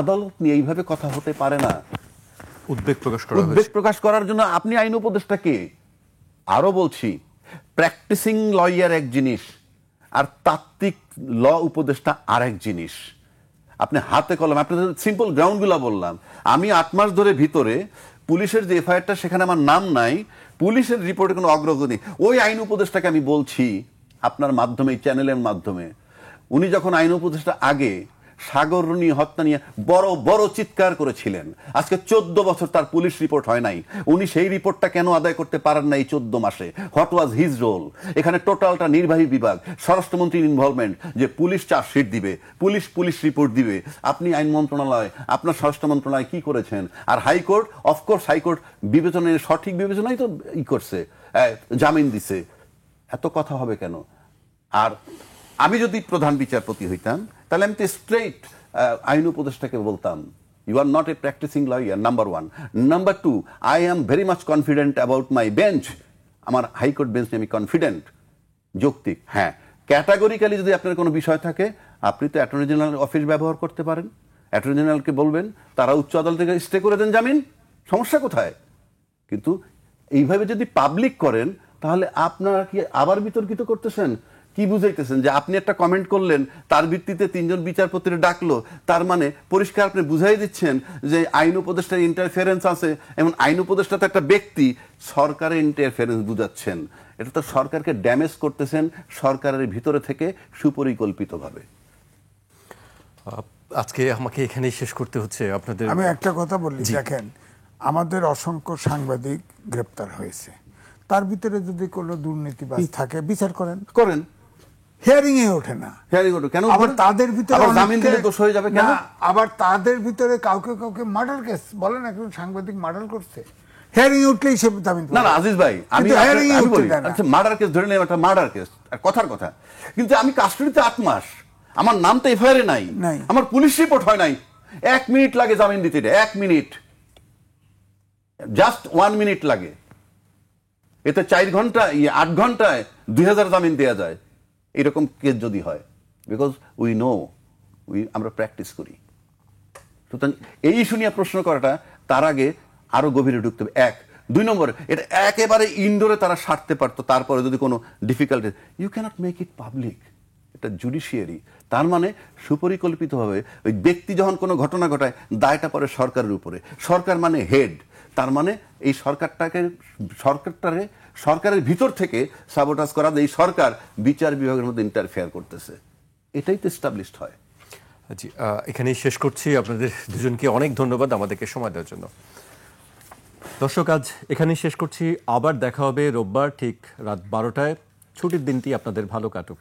আদালত নিয়ে এইভাবে কথা হতে পারে না। উদ্বেগ প্রকাশ করা উদ্বেগ প্রকাশ করার জন্য আপনি আইন উপদেষ্টা কে? আরো বলছি, প্র্যাকটিসিং লয়ার এক জিনিস, আর তাত্ত্বিক ল উপদেষ্টা আরেক জিনিস। আপনি হাতে কলম, আপনি সিম্পল গ্রাউন্ডগুলো বললাম। আমি 8 মাস ধরে ভিতরে, পুলিশের যে এফআইআরটা সেখানে আমার নাম নাই, পুলিশের রিপোর্টে কোনো অগ্রগতি। ওই আইন উপদেষ্টাকে আমি বলছি আপনার মাধ্যমে, এই চ্যানেলের মাধ্যমে, উনি যখন আইন উপদেষ্টা আগে সাগররুনি হত্যা নিয়ে বড় বড় চিৎকার করেছিলেন, আজকে 14 বছর তার পুলিশ রিপোর্ট হয় নাই। উনি সেই রিপোর্টটা কেন আদায় করতে পারেন না এই 14 মাসে? What was his role? এখানে টোটালটা নির্বাহী বিভাগ, স্বরাষ্ট্রমন্ত্রীর ইনভলভমেন্ট, যে পুলিশ চার্জশিট দিবে, পুলিশ রিপোর্ট দিবে। আপনি আইন মন্ত্রণালয়, আপনার স্বরাষ্ট্র মন্ত্রণালয় কি করেছেন? আর হাইকোর্ট, অফকোর্স হাইকোর্ট বিবেচনায়, সঠিক বিবেচনাই তো করছে, জামিন দিছে। এত কথা হবে কেন? আর আমি যদি প্রধান বিচারপতি হইতাম, তাহলে আমি তো স্ট্রেট আইন উপদেষ্টাকে বলতাম, you are not a practising lawyer, number 1। Number 2, I am very much confident about my bench. আমার হাইকোর্ট বেঞ্চ নিয়ে আমি কনফিডেন্ট। যৌক্তিক, হ্যাঁ। ক্যাটাগরিক্যালি যদি আপনার কোনো বিষয় থাকে, আপনি তো অ্যাটর্নি জেনারেল অফিস ব্যবহার করতে পারেন। অ্যাটর্নি জেনারেলকে বলবেন, তারা উচ্চ আদালত থেকে স্টে করে দেন জামিন, সমস্যা কোথায়? কিন্তু এইভাবে যদি পাবলিক করেন, তাহলে আপনারা কি আবার বিতর্কিত করতেছেন? কি বুঝাইতেছেন? যে আপনি একটা কমেন্ট করলেন, তার ভিত্তিতে 3 জন বিচারপতির ডাকলো, তার মানে পরিষ্কার আপনি বুঝাই দিচ্ছেন যে আইন উপদেষ্টার ইন্টারফেরেন্স আছে। এবং আইন উপদেষ্টা তো একটা ব্যক্তি, সরকারের ইন্টারফেরেন্স বুঝাচ্ছেন। এটা তো সরকারকে ড্যামেজ করতেছেন সরকারের ভিতরে থেকে সুপরিকল্পিতভাবে। আজকে আমাকে এখানেই শেষ করতে হচ্ছে। আপনাদের আমি একটা কথা বলি, দেখেন, আমাদের অসংখ্য সাংবাদিক গ্রেপ্তার হয়েছে, তার ভিতরে যদি কোনো দুর্নীতিবাজ থাকে, বিচার করেন। হিয়ারিং এ ওঠে না। কেন? আবার তাদের ভিতরে জামিন দিলে দোষ হয়ে যাবে কেন? আবার তাদের ভিতরে কাউকে মার্ডার কেস, বলেন একজন সাংবাদিক মার্ডার করছে, হিয়ারিং এ উঠলেই সে জামিন। না আজিজ ভাই, আমি বলি, আচ্ছা মার্ডার কেস ধরে নেব, একটা মার্ডার কেস, কথার কথা, কিন্তু আমি কাস্টডিতে 8 মাস, আমার নাম তো এফআইআর এ নাই, আমার পুলিশ রিপোর্ট হয় নাই। 1 মিনিট লাগে জামিন দিতে, 1 মিনিট, জাস্ট 1 মিনিট লাগে। এতে 4 ঘন্টা, 8 ঘন্টায় 2000 জামিন দেওয়া যায়, এরকম কেস যদি হয়। বিকজ উই নো, আমরা প্র্যাকটিস করি। সুতরাং এই ইস্যু নিয়ে প্রশ্ন করাটা, তার আগে আরো গভীরে ঢুকতে হবে। 1, 2 নম্বর, এটা একেবারে ইনডোরে তারা সারতে পারতো, তারপরে যদি কোনো difficulty, you can't make it public. এটা জুডিশিয়ারি। তার মানে সুপরিকল্পিতভাবে ওই ব্যক্তি যখন কোনো ঘটনা ঘটায়, দায়টা পড়ে সরকারের উপরে। সরকার মানে হেড, তার মানে এই সরকারের ভিতর থেকে সাবোটাজ করা, এই সরকার বিচার বিভাগের মধ্যে ইন্টারফেয়ার করতেছে, এটাই তো এস্টাবলিশড হয়। জি, এখানেই শেষ করছি। আপনাদের দুজনকে অনেক ধন্যবাদ আমাদেরকে সময় দেওয়ার জন্য। দর্শক, আজ এখানেই শেষ করছি। আবার দেখা হবে রোববার ঠিক রাত 12টায়। ছুটির দিনটি আপনাদের ভালো কাটুক।